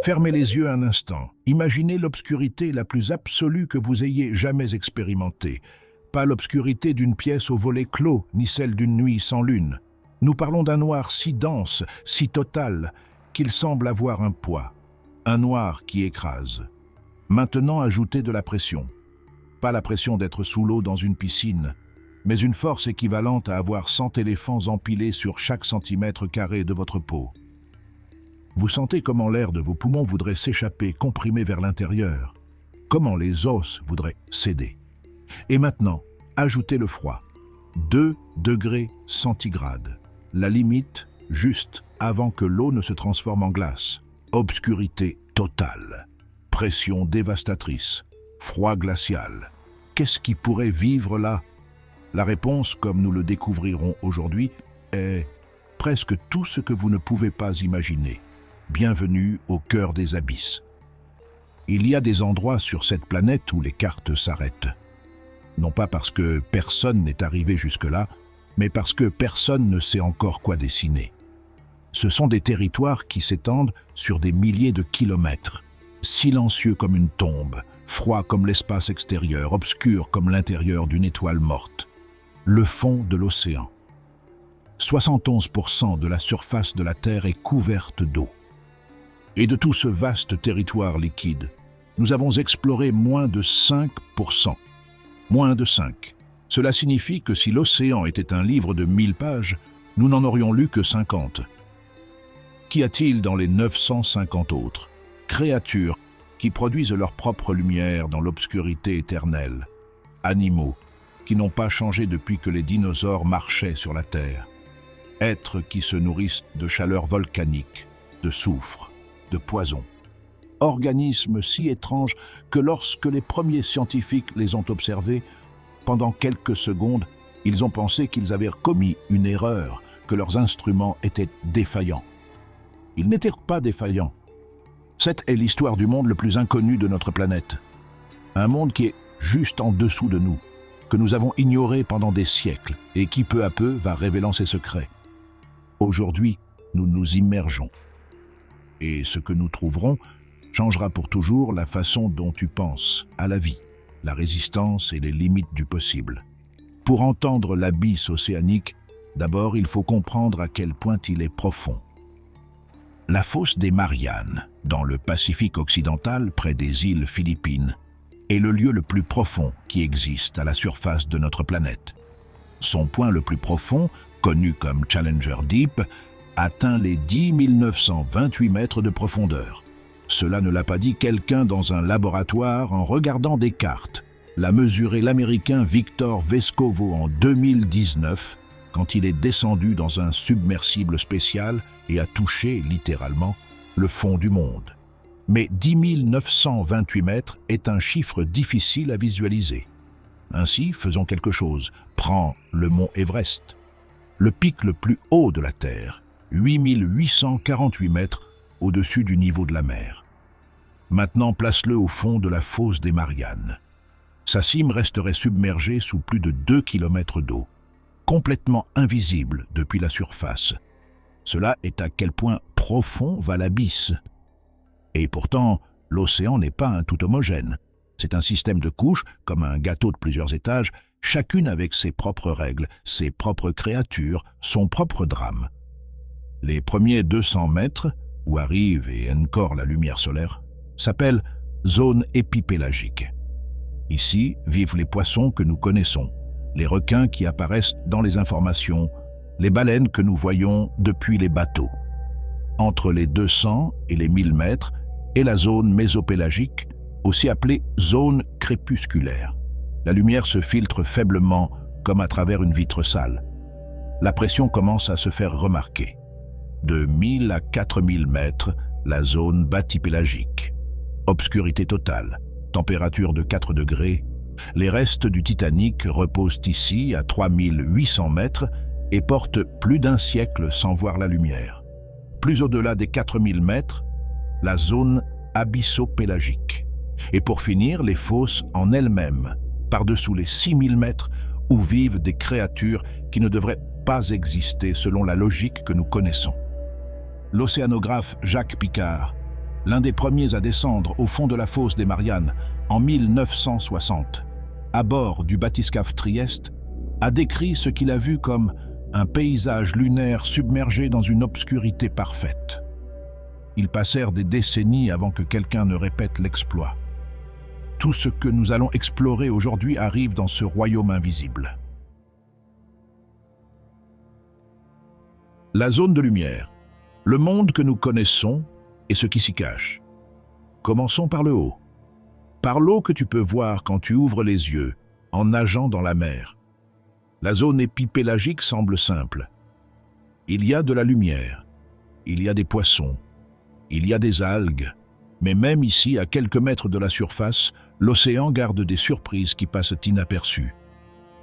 Fermez les yeux un instant. Imaginez l'obscurité la plus absolue que vous ayez jamais expérimentée. Pas l'obscurité d'une pièce aux volets clos, ni celle d'une nuit sans lune. Nous parlons d'un noir si dense, si total, qu'il semble avoir un poids. Un noir qui écrase. Maintenant, ajoutez de la pression. Pas la pression d'être sous l'eau dans une piscine, mais une force équivalente à avoir 100 éléphants empilés sur chaque centimètre carré de votre peau. Vous sentez comment l'air de vos poumons voudrait s'échapper, comprimé vers l'intérieur, comment les os voudraient céder. Et maintenant, ajoutez le froid. 2 degrés centigrades, la limite juste avant que l'eau ne se transforme en glace. Obscurité totale, pression dévastatrice, froid glacial. Qu'est-ce qui pourrait vivre là? La réponse, comme nous le découvrirons aujourd'hui, est presque tout ce que vous ne pouvez pas imaginer. Bienvenue au cœur des abysses. Il y a des endroits sur cette planète où les cartes s'arrêtent. Non pas parce que personne n'est arrivé jusque-là, mais parce que personne ne sait encore quoi dessiner. Ce sont des territoires qui s'étendent sur des milliers de kilomètres, silencieux comme une tombe, froid comme l'espace extérieur, obscur comme l'intérieur d'une étoile morte. Le fond de l'océan. 71% de la surface de la Terre est couverte d'eau. Et de tout ce vaste territoire liquide, nous avons exploré moins de 5%. Moins de 5. Cela signifie que si l'océan était un livre de 1000 pages, nous n'en aurions lu que 50. Qu'y a-t-il dans les 950 autres? Créatures qui produisent leur propre lumière dans l'obscurité éternelle. Animaux qui n'ont pas changé depuis que les dinosaures marchaient sur la Terre. Êtres qui se nourrissent de chaleur volcanique, de soufre, de poison. Organismes si étranges que lorsque les premiers scientifiques les ont observés, pendant quelques secondes, ils ont pensé qu'ils avaient commis une erreur, que leurs instruments étaient défaillants. Ils n'étaient pas défaillants. Cette est l'histoire du monde le plus inconnu de notre planète. Un monde qui est juste en dessous de nous, que nous avons ignoré pendant des siècles et qui peu à peu va révélant ses secrets. Aujourd'hui, nous nous immergeons. Et ce que nous trouverons changera pour toujours la façon dont tu penses à la vie, la résistance et les limites du possible. Pour entendre l'abysse océanique, d'abord il faut comprendre à quel point il est profond. La fosse des Mariannes, dans le Pacifique occidental, près des îles Philippines, est le lieu le plus profond qui existe à la surface de notre planète. Son point le plus profond, connu comme Challenger Deep, atteint les 10 928 mètres de profondeur. Cela ne l'a pas dit quelqu'un dans un laboratoire en regardant des cartes. L'a mesuré l'Américain Victor Vescovo en 2019, quand il est descendu dans un submersible spécial et a touché, littéralement, le fond du monde. Mais 10 928 mètres est un chiffre difficile à visualiser. Ainsi, faisons quelque chose. Prends le mont Everest, le pic le plus haut de la Terre, 8 848 mètres au-dessus du niveau de la mer. Maintenant, place-le au fond de la fosse des Mariannes. Sa cime resterait submergée sous plus de 2 km d'eau, complètement invisible depuis la surface. Cela est à quel point profond va l'abysse. Et pourtant, l'océan n'est pas un tout homogène. C'est un système de couches, comme un gâteau de plusieurs étages, chacune avec ses propres règles, ses propres créatures, son propre drame. Les premiers 200 mètres, où arrive et encore la lumière solaire, s'appellent zone épipélagique. Ici vivent les poissons que nous connaissons, les requins qui apparaissent dans les informations, les baleines que nous voyons depuis les bateaux. Entre les 200 et les 1000 mètres est la zone mésopélagique, aussi appelée zone crépusculaire. La lumière se filtre faiblement, comme à travers une vitre sale. La pression commence à se faire remarquer. De 1000 à 4000 mètres, la zone bathypélagique. Obscurité totale, température de 4 degrés. Les restes du Titanic reposent ici à 3800 mètres et portent plus d'un siècle sans voir la lumière. Plus au-delà des 4000 mètres, la zone abyssopélagique. Et pour finir, les fosses en elles-mêmes, par-dessous les 6000 mètres, où vivent des créatures qui ne devraient pas exister selon la logique que nous connaissons. L'océanographe Jacques Picard l'un des premiers à descendre au fond de la fosse des Mariannes en 1960, à bord du bathyscaphe Trieste, a décrit ce qu'il a vu comme un paysage lunaire submergé dans une obscurité parfaite. Ils passèrent des décennies avant que quelqu'un ne répète l'exploit. Tout ce que nous allons explorer aujourd'hui arrive dans ce royaume invisible. La zone de lumière, le monde que nous connaissons et ce qui s'y cache. Commençons par le haut. Par l'eau que tu peux voir quand tu ouvres les yeux, en nageant dans la mer. La zone épipélagique semble simple. Il y a de la lumière, il y a des poissons, il y a des algues, mais même ici, à quelques mètres de la surface, l'océan garde des surprises qui passent inaperçues.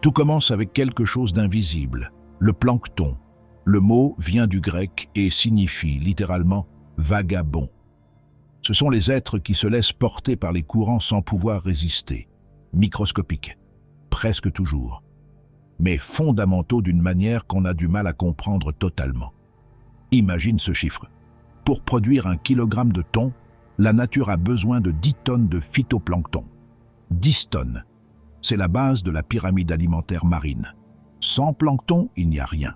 Tout commence avec quelque chose d'invisible, le plancton. Le mot vient du grec et signifie littéralement « vagabond ». Ce sont les êtres qui se laissent porter par les courants sans pouvoir résister, microscopiques, presque toujours, mais fondamentaux d'une manière qu'on a du mal à comprendre totalement. Imagine ce chiffre. Pour produire 1 kilogramme de thon, la nature a besoin de 10 tonnes de phytoplancton. 10 tonnes. C'est la base de la pyramide alimentaire marine. Sans plancton, il n'y a rien.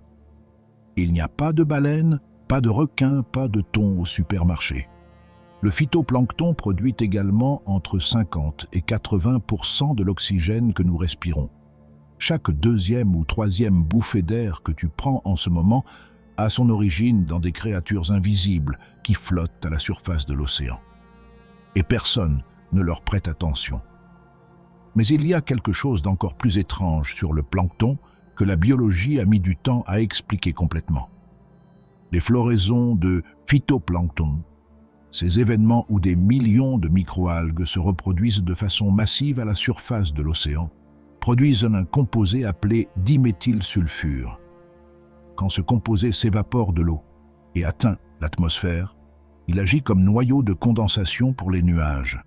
Il n'y a pas de baleines, pas de requins, pas de thon au supermarché. Le phytoplancton produit également entre 50 et 80% de l'oxygène que nous respirons. Chaque deuxième ou troisième bouffée d'air que tu prends en ce moment a son origine dans des créatures invisibles qui flottent à la surface de l'océan. Et personne ne leur prête attention. Mais il y a quelque chose d'encore plus étrange sur le plancton que la biologie a mis du temps à expliquer complètement. Les floraisons de phytoplancton, ces événements où des millions de microalgues se reproduisent de façon massive à la surface de l'océan, produisent un composé appelé diméthylsulfure. Quand ce composé s'évapore de l'eau et atteint l'atmosphère, il agit comme noyau de condensation pour les nuages.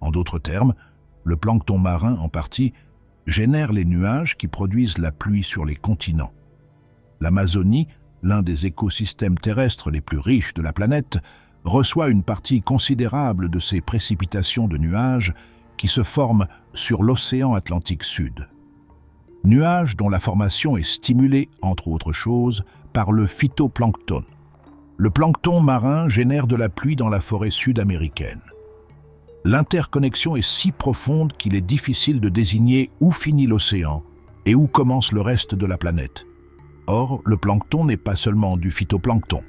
En d'autres termes, le plancton marin en partie génère les nuages qui produisent la pluie sur les continents. L'Amazonie, l'un des écosystèmes terrestres les plus riches de la planète, reçoit une partie considérable de ces précipitations de nuages qui se forment sur l'océan Atlantique Sud. Nuages dont la formation est stimulée, entre autres choses, par le phytoplancton. Le plancton marin génère de la pluie dans la forêt sud-américaine. L'interconnexion est si profonde qu'il est difficile de désigner où finit l'océan et où commence le reste de la planète. Or, le plancton n'est pas seulement du phytoplancton.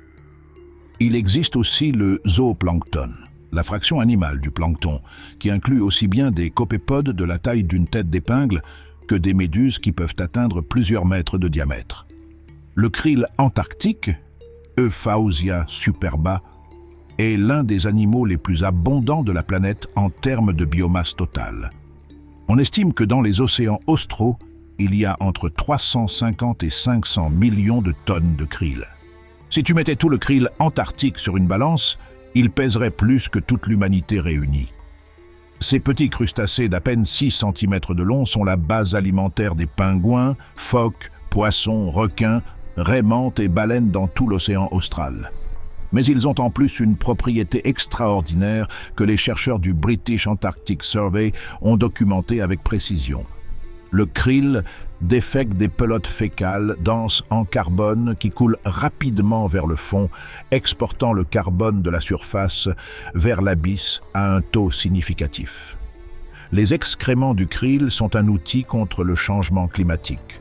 Il existe aussi le zooplancton, la fraction animale du plancton, qui inclut aussi bien des copépodes de la taille d'une tête d'épingle que des méduses qui peuvent atteindre plusieurs mètres de diamètre. Le krill antarctique, Euphausia superba, est l'un des animaux les plus abondants de la planète en termes de biomasse totale. On estime que dans les océans austraux, il y a entre 350 et 500 millions de tonnes de krill. Si tu mettais tout le krill antarctique sur une balance, il pèserait plus que toute l'humanité réunie. Ces petits crustacés d'à peine 6 cm de long sont la base alimentaire des pingouins, phoques, poissons, requins, raies mantes et baleines dans tout l'océan austral. Mais ils ont en plus une propriété extraordinaire que les chercheurs du British Antarctic Survey ont documentée avec précision. Le krill défèque des pelotes fécales denses en carbone qui coulent rapidement vers le fond, exportant le carbone de la surface vers l'abysse à un taux significatif. Les excréments du krill sont un outil contre le changement climatique.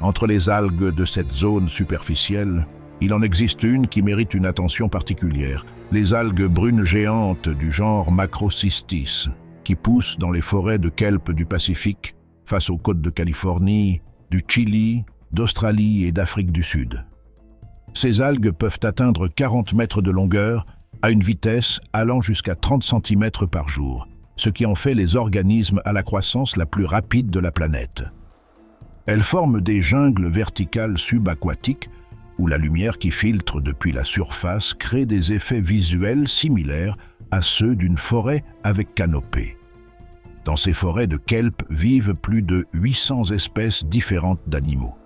Entre les algues de cette zone superficielle, il en existe une qui mérite une attention particulière, les algues brunes géantes du genre Macrocystis, qui poussent dans les forêts de kelp du Pacifique, face aux côtes de Californie, du Chili, d'Australie et d'Afrique du Sud. Ces algues peuvent atteindre 40 mètres de longueur à une vitesse allant jusqu'à 30 cm par jour, ce qui en fait les organismes à la croissance la plus rapide de la planète. Elles forment des jungles verticales subaquatiques où la lumière qui filtre depuis la surface crée des effets visuels similaires à ceux d'une forêt avec canopée. Dans ces forêts de kelp vivent plus de 800 espèces différentes d'animaux.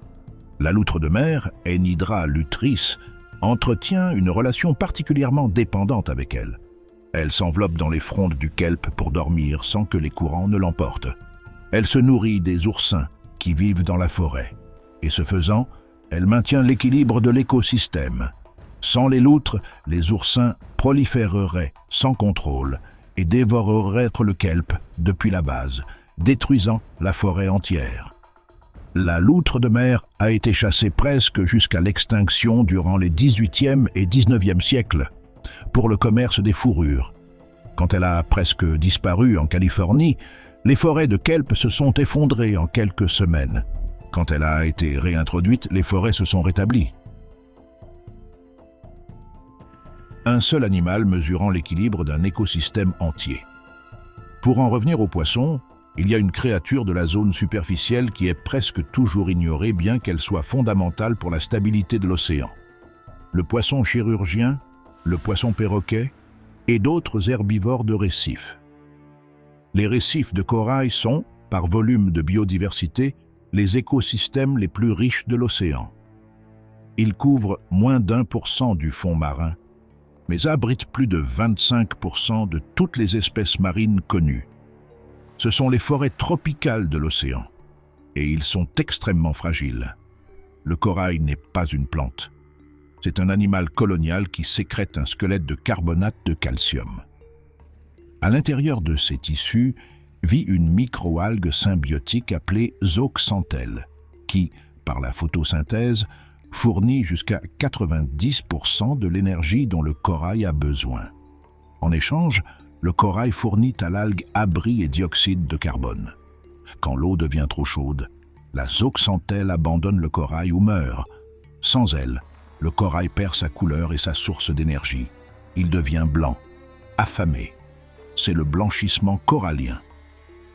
La loutre de mer, Enhydra lutris, entretient une relation particulièrement dépendante avec elle. Elle s'enveloppe dans les frondes du kelp pour dormir sans que les courants ne l'emportent. Elle se nourrit des oursins qui vivent dans la forêt. Et ce faisant, elle maintient l'équilibre de l'écosystème. Sans les loutres, les oursins proliféreraient sans contrôle et dévoreraient le kelp depuis la base, détruisant la forêt entière. La loutre de mer a été chassée presque jusqu'à l'extinction durant les XVIIIe et XIXe siècles pour le commerce des fourrures. Quand elle a presque disparu en Californie, les forêts de kelp se sont effondrées en quelques semaines. Quand elle a été réintroduite, les forêts se sont rétablies. Un seul animal mesurant l'équilibre d'un écosystème entier. Pour en revenir aux poissons, il y a une créature de la zone superficielle qui est presque toujours ignorée bien qu'elle soit fondamentale pour la stabilité de l'océan. Le poisson chirurgien, le poisson perroquet et d'autres herbivores de récifs. Les récifs de corail sont, par volume de biodiversité, les écosystèmes les plus riches de l'océan. Ils couvrent moins d'1% du fond marin, mais abritent plus de 25% de toutes les espèces marines connues. Ce sont les forêts tropicales de l'océan, et ils sont extrêmement fragiles. Le corail n'est pas une plante. C'est un animal colonial qui sécrète un squelette de carbonate de calcium. À l'intérieur de ces tissus vit une microalgue symbiotique appelée zooxanthelle, qui, par la photosynthèse, fournit jusqu'à 90% de l'énergie dont le corail a besoin. En échange, le corail fournit à l'algue abri et dioxyde de carbone. Quand l'eau devient trop chaude, la zooxanthelle abandonne le corail ou meurt. Sans elle, le corail perd sa couleur et sa source d'énergie. Il devient blanc, affamé. C'est le blanchissement corallien.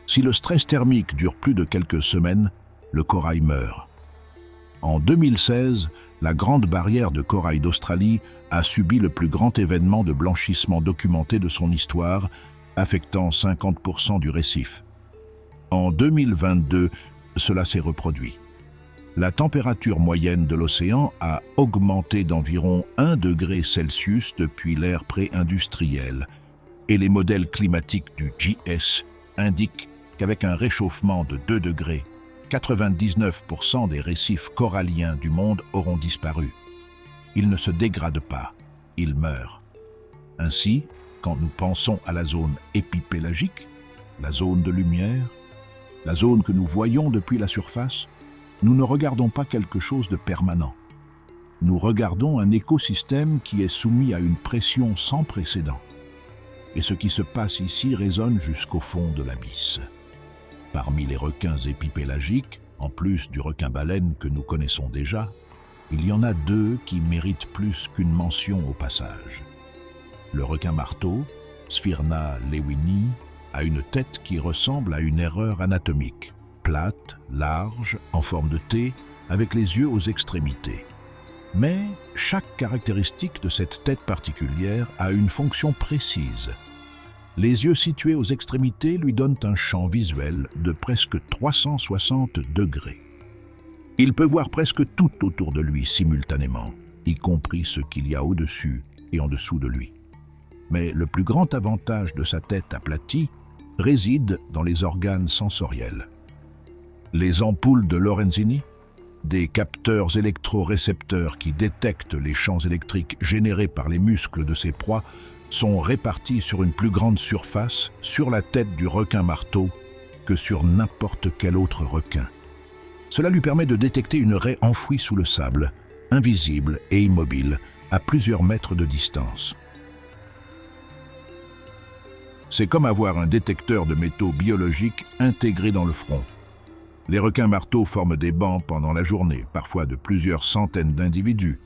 Si le stress thermique dure plus de quelques semaines, le corail meurt. En 2016, la Grande Barrière de corail d'Australie a subi le plus grand événement de blanchissement documenté de son histoire, affectant 50% du récif. En 2022, cela s'est reproduit. La température moyenne de l'océan a augmenté d'environ 1 degré Celsius depuis l'ère pré-industrielle, et les modèles climatiques du GS indiquent qu'avec un réchauffement de 2 degrés, 99% des récifs coralliens du monde auront disparu. Ils ne se dégradent pas, ils meurent. Ainsi, quand nous pensons à la zone épipélagique, la zone de lumière, la zone que nous voyons depuis la surface, nous ne regardons pas quelque chose de permanent. Nous regardons un écosystème qui est soumis à une pression sans précédent. Et ce qui se passe ici résonne jusqu'au fond de l'abysse. Parmi les requins épipélagiques, en plus du requin-baleine que nous connaissons déjà, il y en a 2 qui méritent plus qu'une mention au passage. Le requin-marteau, Sphyrna lewinii, a une tête qui ressemble à une erreur anatomique, plate, large, en forme de T, avec les yeux aux extrémités. Mais chaque caractéristique de cette tête particulière a une fonction précise. Les yeux situés aux extrémités lui donnent un champ visuel de presque 360 degrés. Il peut voir presque tout autour de lui simultanément, y compris ce qu'il y a au-dessus et en dessous de lui. Mais le plus grand avantage de sa tête aplatie réside dans les organes sensoriels. Les ampoules de Lorenzini, des capteurs électrorécepteurs qui détectent les champs électriques générés par les muscles de ses proies, sont répartis sur une plus grande surface sur la tête du requin-marteau que sur n'importe quel autre requin. Cela lui permet de détecter une raie enfouie sous le sable, invisible et immobile, à plusieurs mètres de distance. C'est comme avoir un détecteur de métaux biologiques intégré dans le front. Les requins-marteaux forment des bancs pendant la journée, parfois de plusieurs centaines d'individus,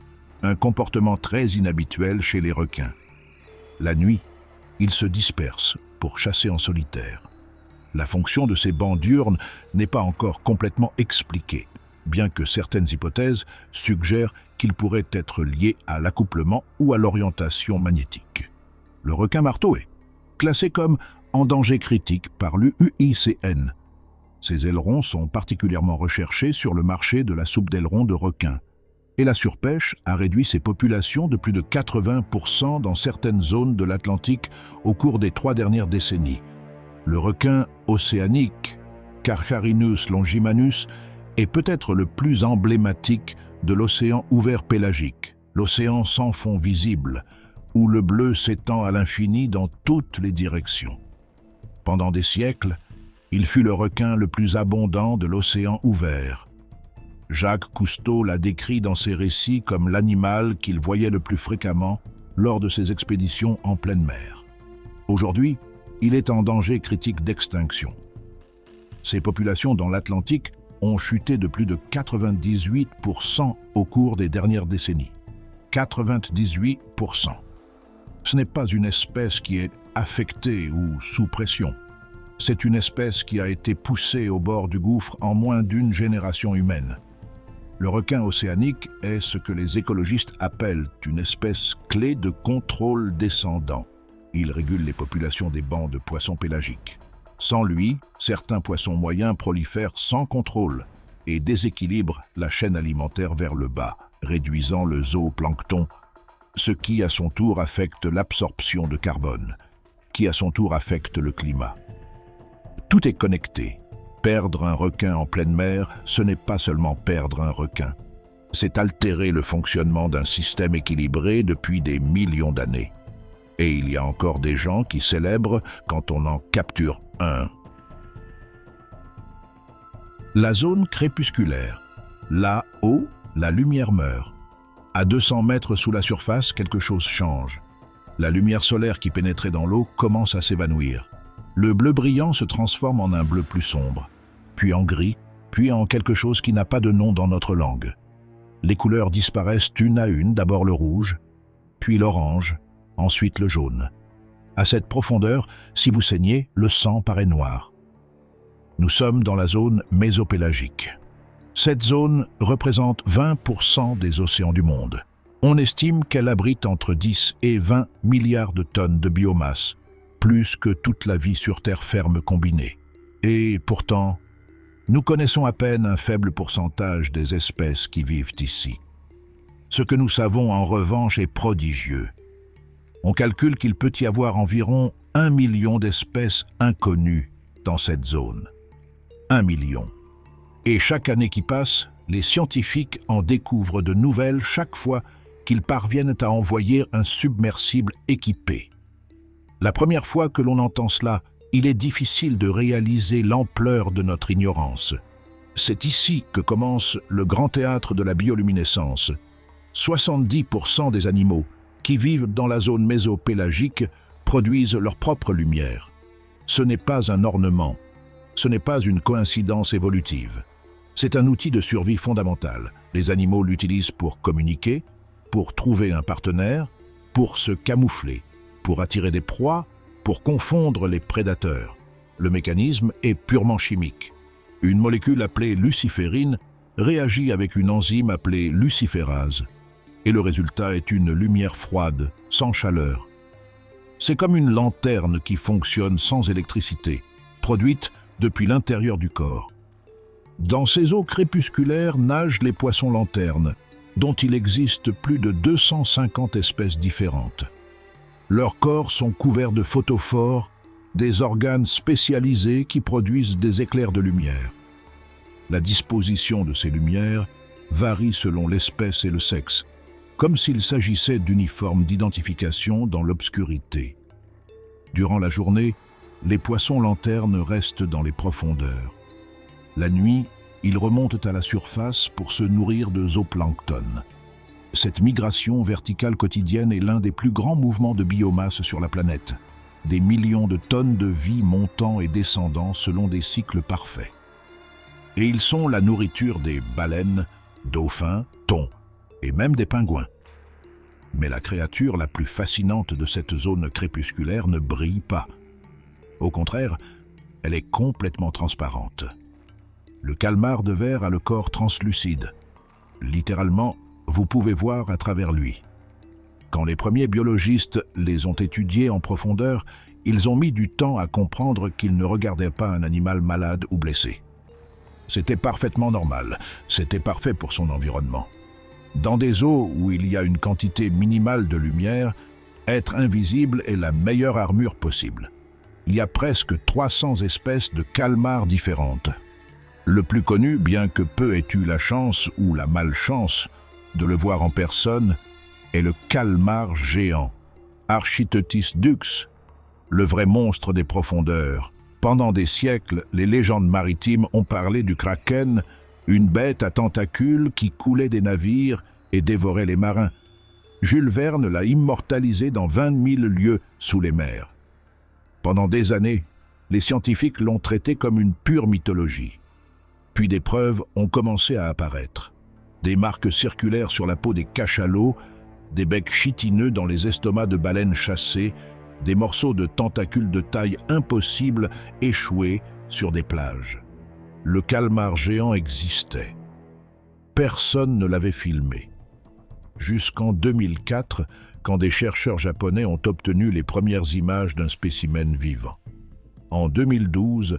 un comportement très inhabituel chez les requins. La nuit, ils se dispersent pour chasser en solitaire. La fonction de ces bancs diurnes n'est pas encore complètement expliquée, bien que certaines hypothèses suggèrent qu'ils pourraient être liés à l'accouplement ou à l'orientation magnétique. Le requin-marteau est classé comme en danger critique par l'UICN. Ces ailerons sont particulièrement recherchés sur le marché de la soupe d'ailerons de requin. Et la surpêche a réduit ses populations de plus de 80% dans certaines zones de l'Atlantique au cours des 3 dernières décennies. Le requin océanique, Carcharinus longimanus, est peut-être le plus emblématique de l'océan ouvert pélagique, l'océan sans fond visible, où le bleu s'étend à l'infini dans toutes les directions. Pendant des siècles, il fut le requin le plus abondant de l'océan ouvert. Jacques Cousteau l'a décrit dans ses récits comme l'animal qu'il voyait le plus fréquemment lors de ses expéditions en pleine mer. Aujourd'hui, il est en danger critique d'extinction. Ces populations dans l'Atlantique ont chuté de plus de 98% au cours des dernières décennies. 98%. Ce n'est pas une espèce qui est affectée ou sous pression. C'est une espèce qui a été poussée au bord du gouffre en moins d'une génération humaine. Le requin océanique est ce que les écologistes appellent une espèce clé de contrôle descendant. Il régule les populations des bancs de poissons pélagiques. Sans lui, certains poissons moyens prolifèrent sans contrôle et déséquilibrent la chaîne alimentaire vers le bas, réduisant le zooplancton, ce qui à son tour affecte l'absorption de carbone, qui à son tour affecte le climat. Tout est connecté. Perdre un requin en pleine mer, ce n'est pas seulement perdre un requin. C'est altérer le fonctionnement d'un système équilibré depuis des millions d'années. Et il y a encore des gens qui célèbrent quand on en capture un. La zone crépusculaire. Là-haut, la lumière meurt. À 200 mètres sous la surface, quelque chose change. La lumière solaire qui pénétrait dans l'eau commence à s'évanouir. Le bleu brillant se transforme en un bleu plus sombre, puis en gris, puis en quelque chose qui n'a pas de nom dans notre langue. Les couleurs disparaissent une à une, d'abord le rouge, puis l'orange, ensuite le jaune. À cette profondeur, si vous saignez, le sang paraît noir. Nous sommes dans la zone mésopélagique. Cette zone représente 20% des océans du monde. On estime qu'elle abrite entre 10 et 20 milliards de tonnes de biomasse, plus que toute la vie sur Terre ferme combinée. Et pourtant, nous connaissons à peine un faible pourcentage des espèces qui vivent ici. Ce que nous savons en revanche est prodigieux. On calcule qu'il peut y avoir environ 1 million d'espèces inconnues dans cette zone. 1 million. Et chaque année qui passe, les scientifiques en découvrent de nouvelles chaque fois qu'ils parviennent à envoyer un submersible équipé. La première fois que l'on entend cela, il est difficile de réaliser l'ampleur de notre ignorance. C'est ici que commence le grand théâtre de la bioluminescence. 70% des animaux qui vivent dans la zone mésopélagique produisent leur propre lumière. Ce n'est pas un ornement, ce n'est pas une coïncidence évolutive. C'est un outil de survie fondamental. Les animaux l'utilisent pour communiquer, pour trouver un partenaire, pour se camoufler, pour attirer des proies, pour confondre les prédateurs. Le mécanisme est purement chimique. Une molécule appelée luciférine réagit avec une enzyme appelée luciférase. Et le résultat est une lumière froide, sans chaleur. C'est comme une lanterne qui fonctionne sans électricité, produite depuis l'intérieur du corps. Dans ces eaux crépusculaires nagent les poissons lanternes, dont il existe plus de 250 espèces différentes. Leurs corps sont couverts de photophores, des organes spécialisés qui produisent des éclairs de lumière. La disposition de ces lumières varie selon l'espèce et le sexe, comme s'il s'agissait d'uniformes d'identification dans l'obscurité. Durant la journée, les poissons lanternes restent dans les profondeurs. La nuit, ils remontent à la surface pour se nourrir de zooplancton. Cette migration verticale quotidienne est l'un des plus grands mouvements de biomasse sur la planète. Des millions de tonnes de vie montant et descendant selon des cycles parfaits. Et ils sont la nourriture des baleines, dauphins, thons et même des pingouins. Mais la créature la plus fascinante de cette zone crépusculaire ne brille pas. Au contraire, elle est complètement transparente. Le calmar de verre a le corps translucide. Littéralement, vous pouvez voir à travers lui. Quand les premiers biologistes les ont étudiés en profondeur, ils ont mis du temps à comprendre qu'ils ne regardaient pas un animal malade ou blessé. C'était parfaitement normal, c'était parfait pour son environnement. Dans des eaux où il y a une quantité minimale de lumière, être invisible est la meilleure armure possible. Il y a presque 300 espèces de calmars différentes. Le plus connu, bien que peu aient eu la chance ou la malchance de le voir en personne, est le calmar géant, Architeuthis dux, le vrai monstre des profondeurs. Pendant des siècles, les légendes maritimes ont parlé du kraken, une bête à tentacules qui coulait des navires et dévorait les marins. Jules Verne l'a immortalisé dans 20 000 lieues sous les mers. Pendant des années, les scientifiques l'ont traité comme une pure mythologie. Puis des preuves ont commencé à apparaître. Des marques circulaires sur la peau des cachalots, des becs chitineux dans les estomacs de baleines chassées, des morceaux de tentacules de taille impossible échoués sur des plages. Le calmar géant existait. Personne ne l'avait filmé. Jusqu'en 2004, quand des chercheurs japonais ont obtenu les premières images d'un spécimen vivant. En 2012,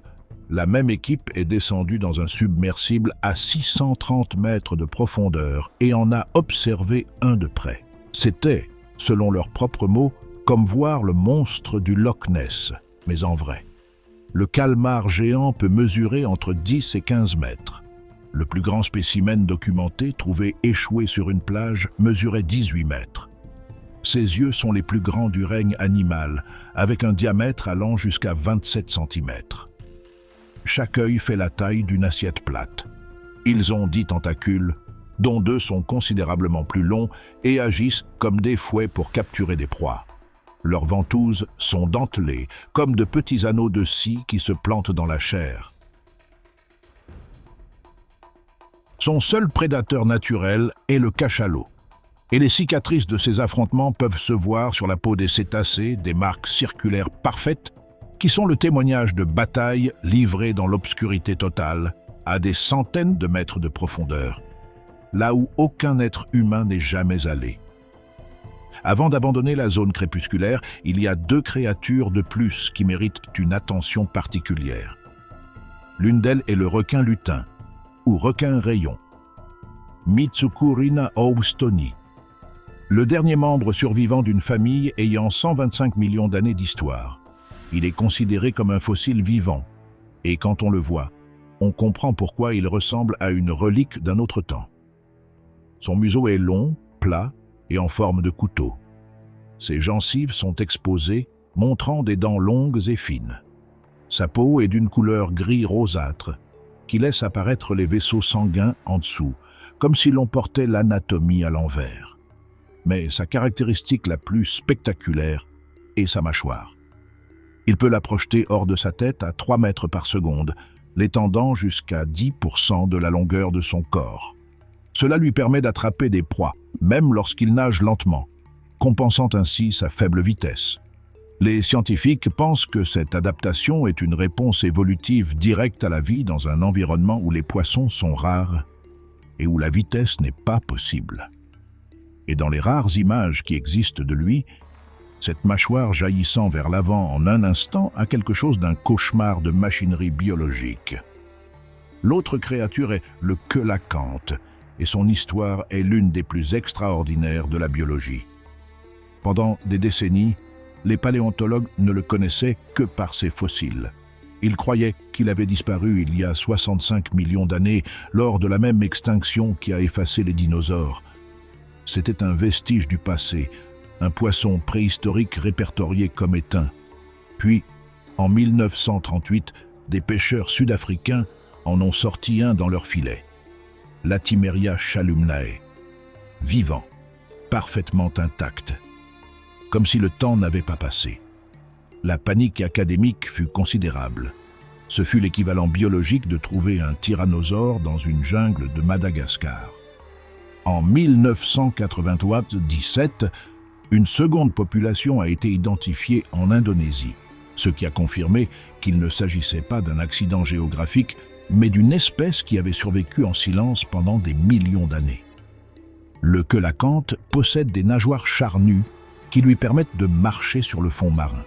la même équipe est descendue dans un submersible à 630 mètres de profondeur et en a observé un de près. C'était, selon leurs propres mots, comme voir le monstre du Loch Ness, mais en vrai. Le calmar géant peut mesurer entre 10 et 15 mètres. Le plus grand spécimen documenté, trouvé échoué sur une plage, mesurait 18 mètres. Ses yeux sont les plus grands du règne animal, avec un diamètre allant jusqu'à 27 cm. Chaque œil fait la taille d'une assiette plate. Ils ont 10 tentacules, dont 2 sont considérablement plus longs et agissent comme des fouets pour capturer des proies. Leurs ventouses sont dentelées, comme de petits anneaux de scie qui se plantent dans la chair. Son seul prédateur naturel est le cachalot. Et les cicatrices de ces affrontements peuvent se voir sur la peau des cétacés, des marques circulaires parfaites, qui sont le témoignage de batailles livrées dans l'obscurité totale, à des centaines de mètres de profondeur, là où aucun être humain n'est jamais allé. Avant d'abandonner la zone crépusculaire, il y a 2 créatures de plus qui méritent une attention particulière. L'une d'elles est le requin lutin, ou requin rayon, Mitsukurina houstoni, le dernier membre survivant d'une famille ayant 125 millions d'années d'histoire. Il est considéré comme un fossile vivant, et quand on le voit, on comprend pourquoi il ressemble à une relique d'un autre temps. Son museau est long, plat et en forme de couteau. Ses gencives sont exposées, montrant des dents longues et fines. Sa peau est d'une couleur gris rosâtre, qui laisse apparaître les vaisseaux sanguins en dessous, comme si l'on portait l'anatomie à l'envers. Mais sa caractéristique la plus spectaculaire est sa mâchoire. Il peut la projeter hors de sa tête à 3 mètres par seconde, l'étendant jusqu'à 10% de la longueur de son corps. Cela lui permet d'attraper des proies, même lorsqu'il nage lentement, compensant ainsi sa faible vitesse. Les scientifiques pensent que cette adaptation est une réponse évolutive directe à la vie dans un environnement où les poissons sont rares et où la vitesse n'est pas possible. Et dans les rares images qui existent de lui, cette mâchoire jaillissant vers l'avant en un instant a quelque chose d'un cauchemar de machinerie biologique. L'autre créature est le coelacanthe, et son histoire est l'une des plus extraordinaires de la biologie. Pendant des décennies, les paléontologues ne le connaissaient que par ses fossiles. Ils croyaient qu'il avait disparu il y a 65 millions d'années, lors de la même extinction qui a effacé les dinosaures. C'était un vestige du passé, un poisson préhistorique répertorié comme éteint. Puis, en 1938, des pêcheurs sud-africains en ont sorti un dans leur filet. Latimeria chalumnae, vivant, parfaitement intact, comme si le temps n'avait pas passé. La panique académique fut considérable. Ce fut l'équivalent biologique de trouver un tyrannosaure dans une jungle de Madagascar. En 1997, une seconde population a été identifiée en Indonésie, ce qui a confirmé qu'il ne s'agissait pas d'un accident géographique, mais d'une espèce qui avait survécu en silence pendant des millions d'années. Le coelacanthe possède des nageoires charnues qui lui permettent de marcher sur le fond marin.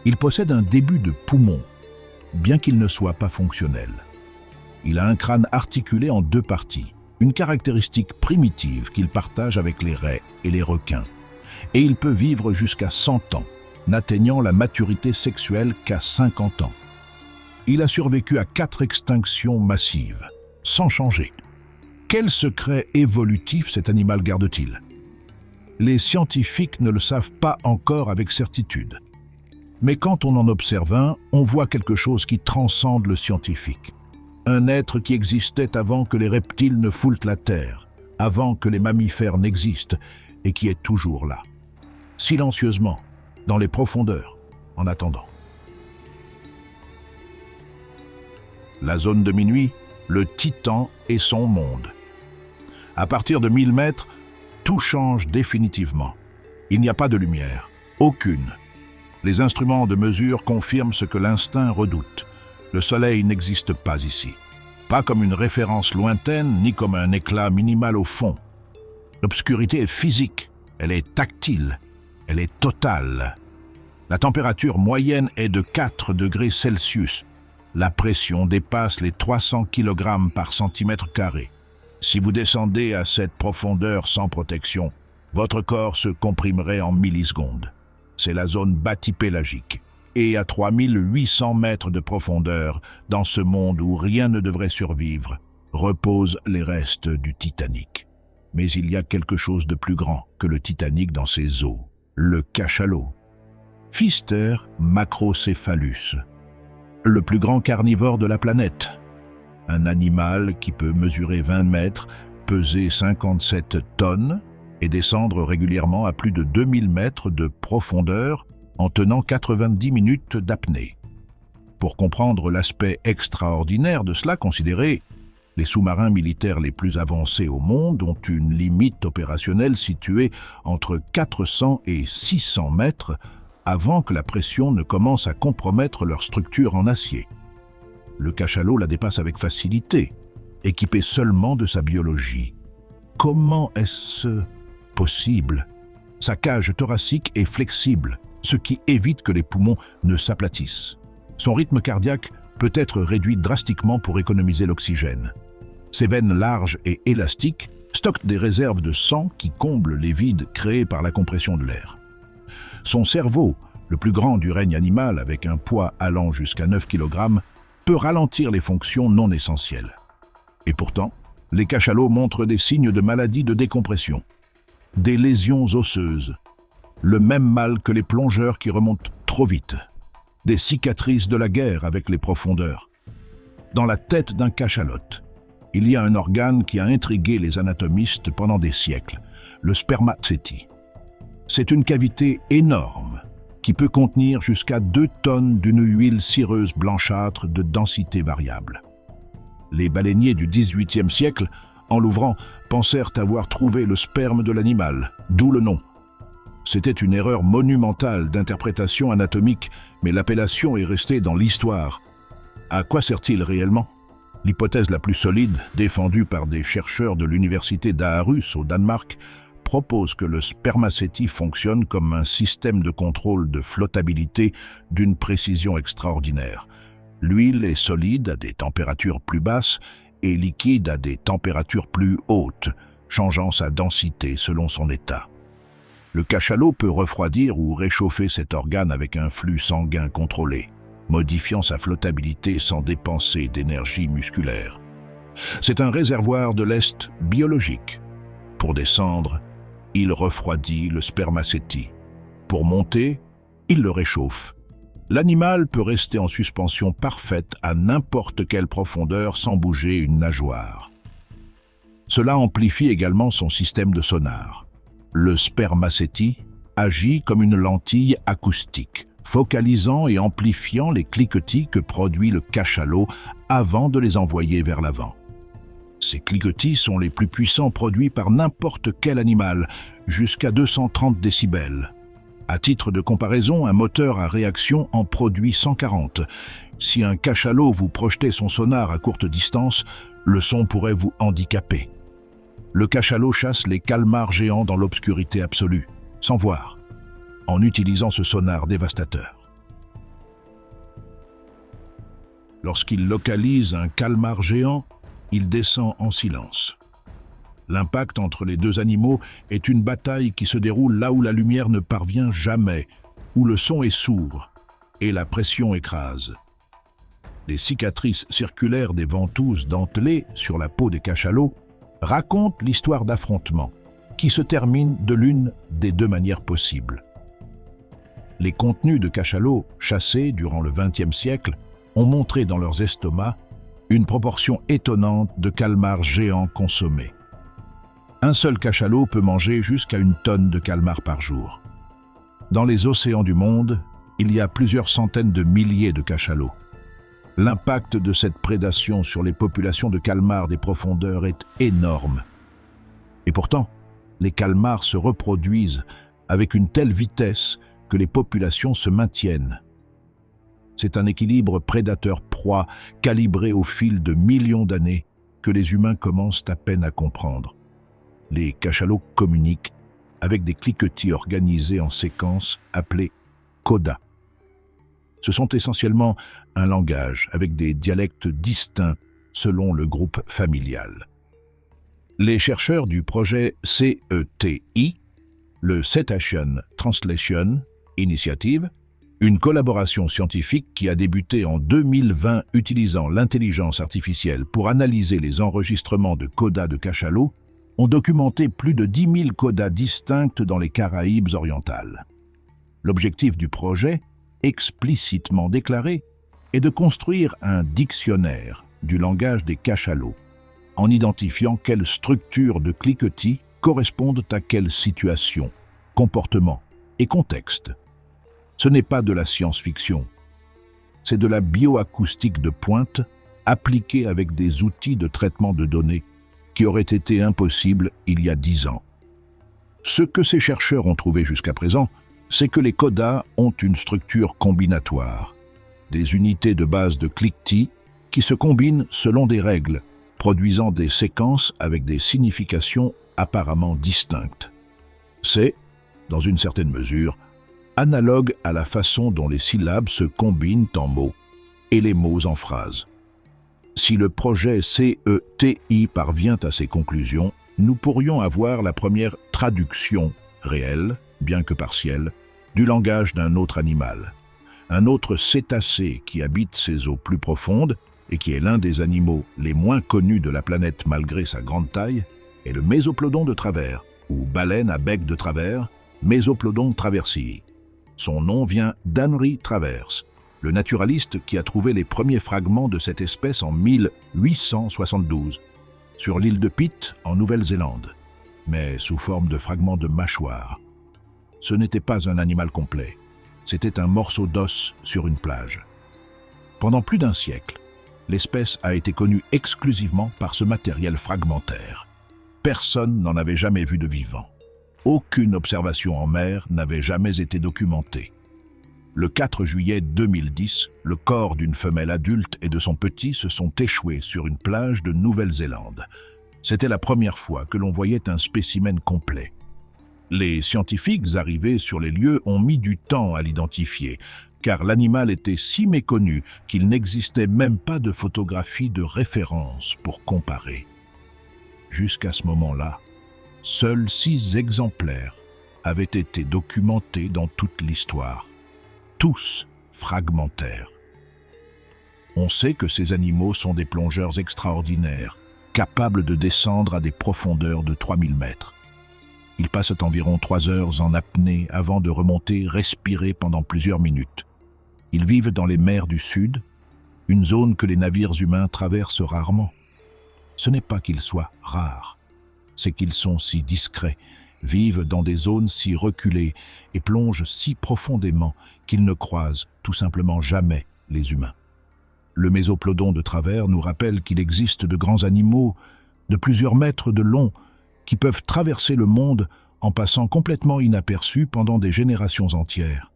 Il possède un début de poumon, bien qu'il ne soit pas fonctionnel. Il a un crâne articulé en 2 parties, une caractéristique primitive qu'il partage avec les raies et les requins. Et il peut vivre jusqu'à 100 ans, n'atteignant la maturité sexuelle qu'à 50 ans. Il a survécu à 4 extinctions massives, sans changer. Quel secret évolutif cet animal garde-t-il? Les scientifiques ne le savent pas encore avec certitude. Mais quand on en observe un, on voit quelque chose qui transcende le scientifique. Un être qui existait avant que les reptiles ne foulent la terre, avant que les mammifères n'existent, et qui est toujours là, silencieusement, dans les profondeurs, en attendant. La zone de minuit, le Titan et son monde. À partir de 1000 mètres, tout change définitivement. Il n'y a pas de lumière, aucune. Les instruments de mesure confirment ce que l'instinct redoute. Le soleil n'existe pas ici. Pas comme une référence lointaine, ni comme un éclat minimal au fond. L'obscurité est physique, elle est tactile, elle est totale. La température moyenne est de 4 degrés Celsius. La pression dépasse les 300 kg par centimètre carré. Si vous descendez à cette profondeur sans protection, votre corps se comprimerait en millisecondes. C'est la zone bathypélagique. Et à 3800 mètres de profondeur, dans ce monde où rien ne devrait survivre, reposent les restes du Titanic. Mais il y a quelque chose de plus grand que le Titanic dans ses eaux, le cachalot. Pfister macrocephalus, le plus grand carnivore de la planète. Un animal qui peut mesurer 20 mètres, peser 57 tonnes et descendre régulièrement à plus de 2000 mètres de profondeur en tenant 90 minutes d'apnée. Pour comprendre l'aspect extraordinaire de cela, considérez les sous-marins militaires les plus avancés au monde ont une limite opérationnelle située entre 400 et 600 mètres avant que la pression ne commence à compromettre leur structure en acier. Le cachalot la dépasse avec facilité, équipé seulement de sa biologie. Comment est-ce possible? Sa cage thoracique est flexible, ce qui évite que les poumons ne s'aplatissent. Son rythme cardiaque peut être réduit drastiquement pour économiser l'oxygène. Ses veines larges et élastiques stockent des réserves de sang qui comblent les vides créés par la compression de l'air. Son cerveau, le plus grand du règne animal avec un poids allant jusqu'à 9 kg, peut ralentir les fonctions non essentielles. Et pourtant, les cachalots montrent des signes de maladie de décompression, des lésions osseuses, le même mal que les plongeurs qui remontent trop vite, des cicatrices de la guerre avec les profondeurs. Dans la tête d'un cachalot, il y a un organe qui a intrigué les anatomistes pendant des siècles, le spermacétie. C'est une cavité énorme qui peut contenir jusqu'à 2 tonnes d'une huile cireuse blanchâtre de densité variable. Les baleiniers du XVIIIe siècle, en l'ouvrant, pensèrent avoir trouvé le sperme de l'animal, d'où le nom. C'était une erreur monumentale d'interprétation anatomique, mais l'appellation est restée dans l'histoire. À quoi sert-il réellement? L'hypothèse la plus solide, défendue par des chercheurs de l'université d'Aarhus au Danemark, propose que le spermacétie fonctionne comme un système de contrôle de flottabilité d'une précision extraordinaire. L'huile est solide à des températures plus basses et liquide à des températures plus hautes, changeant sa densité selon son état. Le cachalot peut refroidir ou réchauffer cet organe avec un flux sanguin contrôlé, modifiant sa flottabilité sans dépenser d'énergie musculaire. C'est un réservoir de lest biologique. Pour descendre, il refroidit le spermacétie. Pour monter, il le réchauffe. L'animal peut rester en suspension parfaite à n'importe quelle profondeur sans bouger une nageoire. Cela amplifie également son système de sonar. Le spermacétie agit comme une lentille acoustique, focalisant et amplifiant les cliquetis que produit le cachalot avant de les envoyer vers l'avant. Ces cliquetis sont les plus puissants produits par n'importe quel animal, jusqu'à 230 décibels. À titre de comparaison, un moteur à réaction en produit 140. Si un cachalot vous projetait son sonar à courte distance, le son pourrait vous handicaper. Le cachalot chasse les calmars géants dans l'obscurité absolue, sans voir, en utilisant ce sonar dévastateur. Lorsqu'il localise un calmar géant, il descend en silence. L'impact entre les deux animaux est une bataille qui se déroule là où la lumière ne parvient jamais, où le son est sourd et la pression écrase. Les cicatrices circulaires des ventouses dentelées sur la peau des cachalots racontent l'histoire d'affrontements qui se terminent de l'une des deux manières possibles. Les contenus de cachalots chassés durant le XXe siècle ont montré dans leurs estomacs une proportion étonnante de calmars géants consommés. Un seul cachalot peut manger jusqu'à 1 tonne de calmars par jour. Dans les océans du monde, il y a plusieurs centaines de milliers de cachalots. L'impact de cette prédation sur les populations de calmars des profondeurs est énorme. Et pourtant, les calmars se reproduisent avec une telle vitesse que les populations se maintiennent. C'est un équilibre prédateur-proie calibré au fil de millions d'années que les humains commencent à peine à comprendre. Les cachalots communiquent avec des cliquetis organisés en séquences appelées codas. Ce sont essentiellement un langage avec des dialectes distincts selon le groupe familial. Les chercheurs du projet CETI, le Cetacean Translation Initiative, une collaboration scientifique qui a débuté en 2020 utilisant l'intelligence artificielle pour analyser les enregistrements de codas de cachalots, ont documenté plus de 10 000 codas distincts dans les Caraïbes orientales. L'objectif du projet, explicitement déclaré, est de construire un dictionnaire du langage des cachalots, en identifiant quelles structures de cliquetis correspondent à quelle situation, comportement et contexte. Ce n'est pas de la science-fiction, c'est de la bioacoustique de pointe appliquée avec des outils de traitement de données qui auraient été impossibles il y a 10 ans. Ce que ces chercheurs ont trouvé jusqu'à présent, c'est que les codas ont une structure combinatoire, des unités de base de cliquetis qui se combinent selon des règles, produisant des séquences avec des significations apparemment distinctes. C'est, dans une certaine mesure, analogue à la façon dont les syllabes se combinent en mots et les mots en phrases. Si le projet CETI parvient à ces conclusions, nous pourrions avoir la première traduction réelle, bien que partielle, du langage d'un autre animal. Un autre cétacé qui habite ces eaux plus profondes et qui est l'un des animaux les moins connus de la planète malgré sa grande taille, est le Mésoplodon de travers, ou baleine à bec de travers, Mésoplodon traversii. Son nom vient d'Henry Travers, le naturaliste qui a trouvé les premiers fragments de cette espèce en 1872, sur l'île de Pitt, en Nouvelle-Zélande, mais sous forme de fragments de mâchoire. Ce n'était pas un animal complet, c'était un morceau d'os sur une plage. Pendant plus d'1 siècle, l'espèce a été connue exclusivement par ce matériel fragmentaire. Personne n'en avait jamais vu de vivant. Aucune observation en mer n'avait jamais été documentée. Le 4 juillet 2010, le corps d'une femelle adulte et de son petit se sont échoués sur une plage de Nouvelle-Zélande. C'était la première fois que l'on voyait un spécimen complet. Les scientifiques arrivés sur les lieux ont mis du temps à l'identifier, car l'animal était si méconnu qu'il n'existait même pas de photographie de référence pour comparer. Jusqu'à ce moment-là, seuls 6 exemplaires avaient été documentés dans toute l'histoire, tous fragmentaires. On sait que ces animaux sont des plongeurs extraordinaires, capables de descendre à des profondeurs de 3000 mètres. Ils passent environ 3 heures en apnée avant de remonter respirer pendant plusieurs minutes. Ils vivent dans les mers du Sud, une zone que les navires humains traversent rarement. Ce n'est pas qu'ils soient rares, c'est qu'ils sont si discrets, vivent dans des zones si reculées et plongent si profondément qu'ils ne croisent tout simplement jamais les humains. Le Mésoplodon de travers nous rappelle qu'il existe de grands animaux de plusieurs mètres de long qui peuvent traverser le monde en passant complètement inaperçus pendant des générations entières.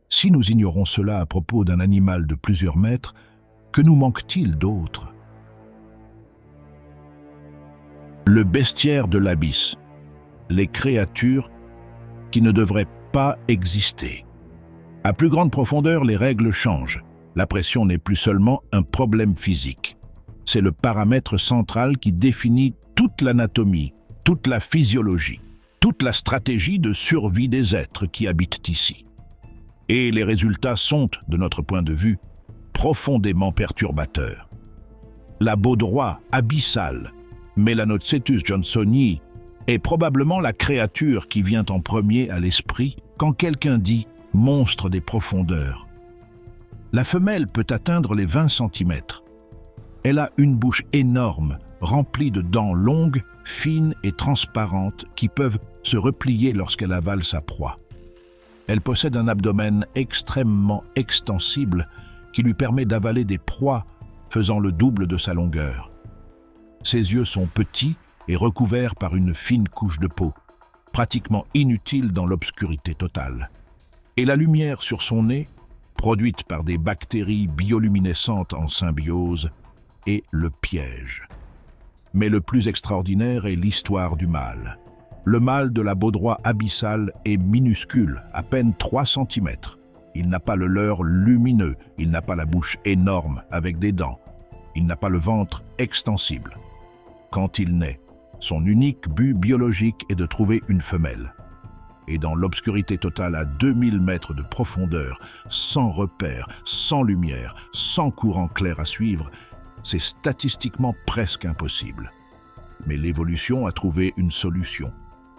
Si nous ignorons cela à propos d'un animal de plusieurs mètres, que nous manque-t-il d'autre? Le bestiaire de l'abysse, les créatures qui ne devraient pas exister. À plus grande profondeur, les règles changent. La pression n'est plus seulement un problème physique. C'est le paramètre central qui définit toute l'anatomie, toute la physiologie, toute la stratégie de survie des êtres qui habitent ici. Et les résultats sont, de notre point de vue, profondément perturbateurs. La baudroie abyssale, Melanocetus johnsoni, est probablement la créature qui vient en premier à l'esprit quand quelqu'un dit « monstre des profondeurs ». La femelle peut atteindre les 20 cm. Elle a une bouche énorme, remplie de dents longues, fines et transparentes qui peuvent se replier lorsqu'elle avale sa proie. Elle possède un abdomen extrêmement extensible qui lui permet d'avaler des proies faisant le double de sa longueur. Ses yeux sont petits et recouverts par une fine couche de peau, pratiquement inutile dans l'obscurité totale. Et la lumière sur son nez, produite par des bactéries bioluminescentes en symbiose, est le piège. Mais le plus extraordinaire est l'histoire du mâle. Le mâle de la baudroie abyssale est minuscule, à peine 3 cm. Il n'a pas le leurre lumineux, il n'a pas la bouche énorme avec des dents, il n'a pas le ventre extensible. Quand il naît, son unique but biologique est de trouver une femelle. Et dans l'obscurité totale à 2000 mètres de profondeur, sans repère, sans lumière, sans courant clair à suivre, c'est statistiquement presque impossible. Mais l'évolution a trouvé une solution.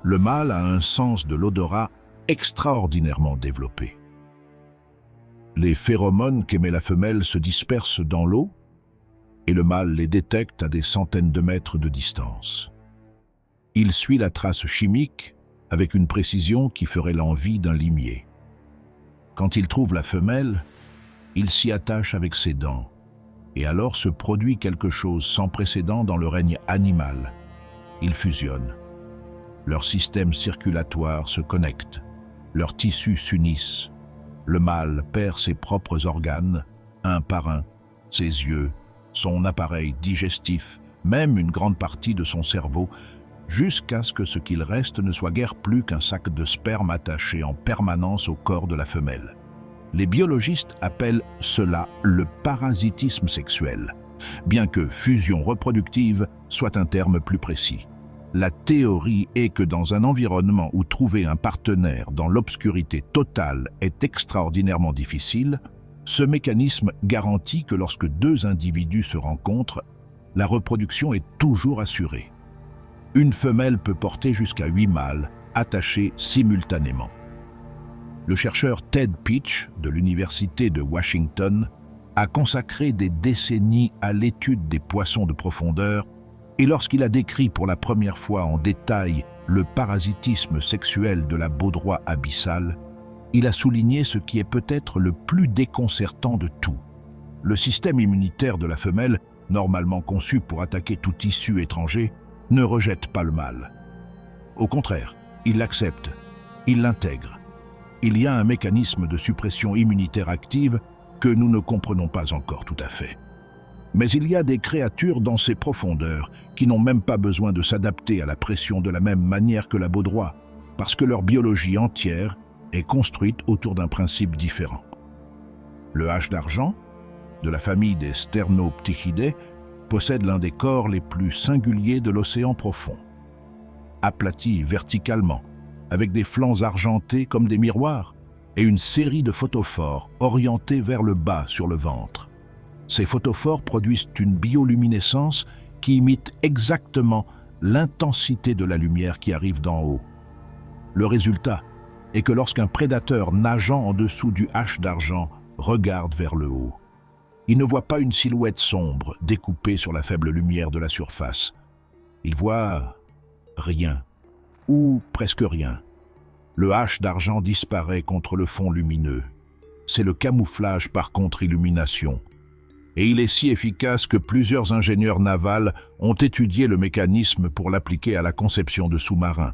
Le mâle a un sens de l'odorat extraordinairement développé. Les phéromones qu'émet la femelle se dispersent dans l'eau et le mâle les détecte à des centaines de mètres de distance. Il suit la trace chimique avec une précision qui ferait l'envie d'un limier. Quand il trouve la femelle, il s'y attache avec ses dents, et alors se produit quelque chose sans précédent dans le règne animal. Ils fusionnent. Leur système circulatoire se connecte, leurs tissus s'unissent. Le mâle perd ses propres organes, un par un, ses yeux, son appareil digestif, même une grande partie de son cerveau, jusqu'à ce que ce qu'il reste ne soit guère plus qu'un sac de sperme attaché en permanence au corps de la femelle. Les biologistes appellent cela le parasitisme sexuel, bien que fusion reproductive soit un terme plus précis. La théorie est que dans un environnement où trouver un partenaire dans l'obscurité totale est extraordinairement difficile, ce mécanisme garantit que lorsque deux individus se rencontrent, la reproduction est toujours assurée. Une femelle peut porter jusqu'à 8 mâles, attachés simultanément. Le chercheur Ted Peach, de l'Université de Washington, a consacré des décennies à l'étude des poissons de profondeur, et lorsqu'il a décrit pour la première fois en détail le parasitisme sexuel de la baudroie abyssale, il a souligné ce qui est peut-être le plus déconcertant de tout. Le système immunitaire de la femelle, normalement conçu pour attaquer tout tissu étranger, ne rejette pas le mâle. Au contraire, il l'accepte, il l'intègre. Il y a un mécanisme de suppression immunitaire active que nous ne comprenons pas encore tout à fait. Mais il y a des créatures dans ces profondeurs qui n'ont même pas besoin de s'adapter à la pression de la même manière que la baudroie, parce que leur biologie entière est construite autour d'un principe différent. Le hache d'argent, de la famille des Sternoptychidae, possède l'un des corps les plus singuliers de l'océan profond. Aplati verticalement, avec des flancs argentés comme des miroirs, et une série de photophores orientés vers le bas sur le ventre. Ces photophores produisent une bioluminescence qui imite exactement l'intensité de la lumière qui arrive d'en haut. Le résultat est que lorsqu'un prédateur nageant en dessous du hache d'argent regarde vers le haut, il ne voit pas une silhouette sombre découpée sur la faible lumière de la surface. Il voit rien, ou presque rien. Le hache d'argent disparaît contre le fond lumineux. C'est le camouflage par contre-illumination. Et il est si efficace que plusieurs ingénieurs navals ont étudié le mécanisme pour l'appliquer à la conception de sous-marins.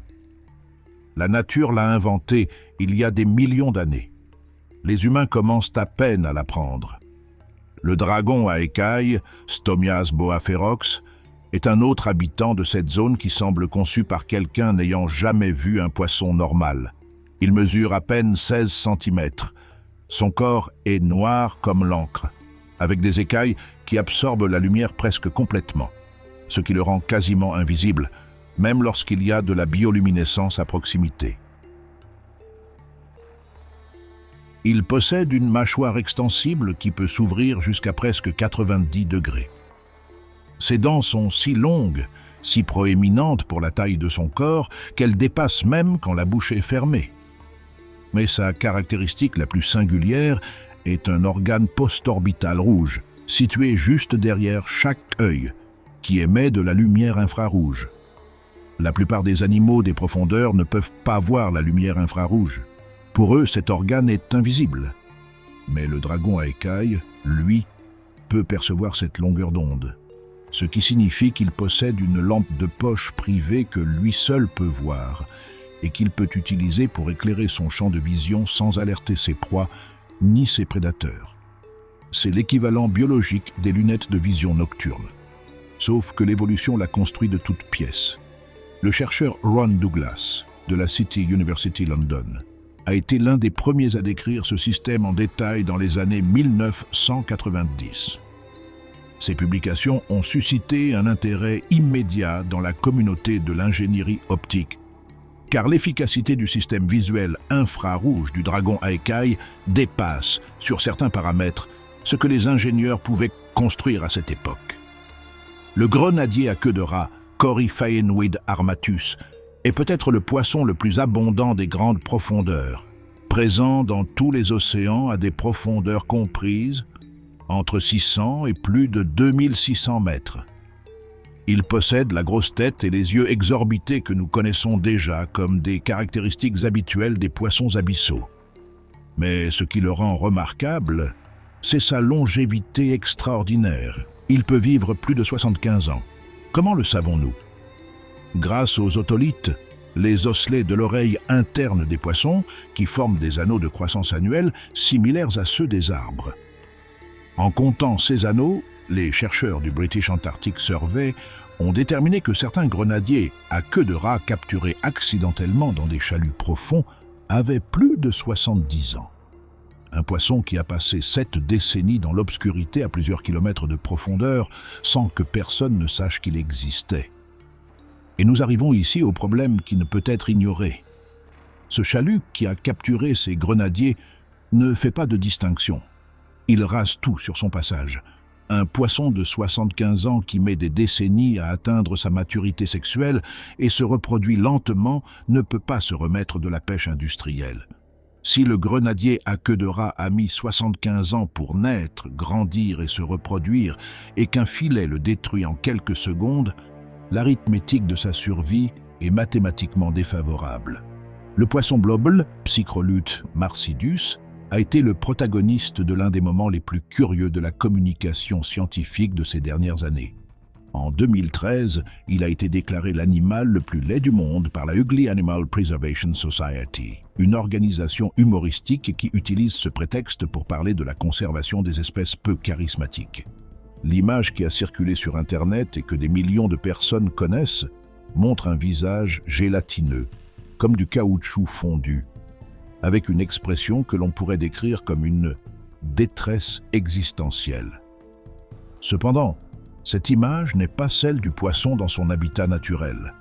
La nature l'a inventé il y a des millions d'années. Les humains commencent à peine à l'apprendre. Le dragon à écailles, Stomias boaferox, est un autre habitant de cette zone qui semble conçu par quelqu'un n'ayant jamais vu un poisson normal. Il mesure à peine 16 cm. Son corps est noir comme l'encre, avec des écailles qui absorbent la lumière presque complètement. ce qui le rend quasiment invisible, même lorsqu'il y a de la bioluminescence à proximité. Il possède une mâchoire extensible qui peut s'ouvrir jusqu'à presque 90 degrés. Ses dents sont si longues, si proéminentes pour la taille de son corps, qu'elles dépassent même quand la bouche est fermée. Mais sa caractéristique la plus singulière est un organe postorbital rouge, situé juste derrière chaque œil, qui émet de la lumière infrarouge. La plupart des animaux des profondeurs ne peuvent pas voir la lumière infrarouge. Pour eux, cet organe est invisible. Mais le dragon à écailles, lui, peut percevoir cette longueur d'onde, ce qui signifie qu'il possède une lampe de poche privée que lui seul peut voir et qu'il peut utiliser pour éclairer son champ de vision sans alerter ses proies ni ses prédateurs. C'est l'équivalent biologique des lunettes de vision nocturne, sauf que l'évolution l'a construit de toutes pièces. Le chercheur Ron Douglas, de la City University London, a été l'un des premiers à décrire ce système en détail dans les années 1990. Ces publications ont suscité un intérêt immédiat dans la communauté de l'ingénierie optique, car l'efficacité du système visuel infrarouge du dragon à écailles dépasse, sur certains paramètres, ce que les ingénieurs pouvaient construire à cette époque. Le grenadier à queue de rat, Coryphaenoid armatus, est peut-être le poisson le plus abondant des grandes profondeurs, présent dans tous les océans à des profondeurs comprises entre 600 et plus de 2600 mètres. Il possède la grosse tête et les yeux exorbités que nous connaissons déjà comme des caractéristiques habituelles des poissons abyssaux. Mais ce qui le rend remarquable, c'est sa longévité extraordinaire. Il peut vivre plus de 75 ans. Comment le savons-nous? Grâce aux otolithes, les osselets de l'oreille interne des poissons, qui forment des anneaux de croissance annuelle similaires à ceux des arbres. En comptant ces anneaux, les chercheurs du British Antarctic Survey ont déterminé que certains grenadiers à queue de rat capturés accidentellement dans des chaluts profonds avaient plus de 70 ans. Un poisson qui a passé 7 décennies dans l'obscurité à plusieurs kilomètres de profondeur sans que personne ne sache qu'il existait. Et nous arrivons ici au problème qui ne peut être ignoré. Ce chalut qui a capturé ces grenadiers ne fait pas de distinction. Il rase tout sur son passage. Un poisson de 75 ans qui met des décennies à atteindre sa maturité sexuelle et se reproduit lentement ne peut pas se remettre de la pêche industrielle. Si le grenadier à queue de rat a mis 75 ans pour naître, grandir et se reproduire, et qu'un filet le détruit en quelques secondes, l'arithmétique de sa survie est mathématiquement défavorable. Le poisson blobble, Psychrolute marcidus, a été le protagoniste de l'un des moments les plus curieux de la communication scientifique de ces dernières années. En 2013, il a été déclaré l'animal le plus laid du monde par la Ugly Animal Preservation Society, une organisation humoristique qui utilise ce prétexte pour parler de la conservation des espèces peu charismatiques. L'image qui a circulé sur Internet et que des millions de personnes connaissent montre un visage gélatineux, comme du caoutchouc fondu, avec une expression que l'on pourrait décrire comme une détresse existentielle. Cependant, cette image n'est pas celle du poisson dans son habitat naturel.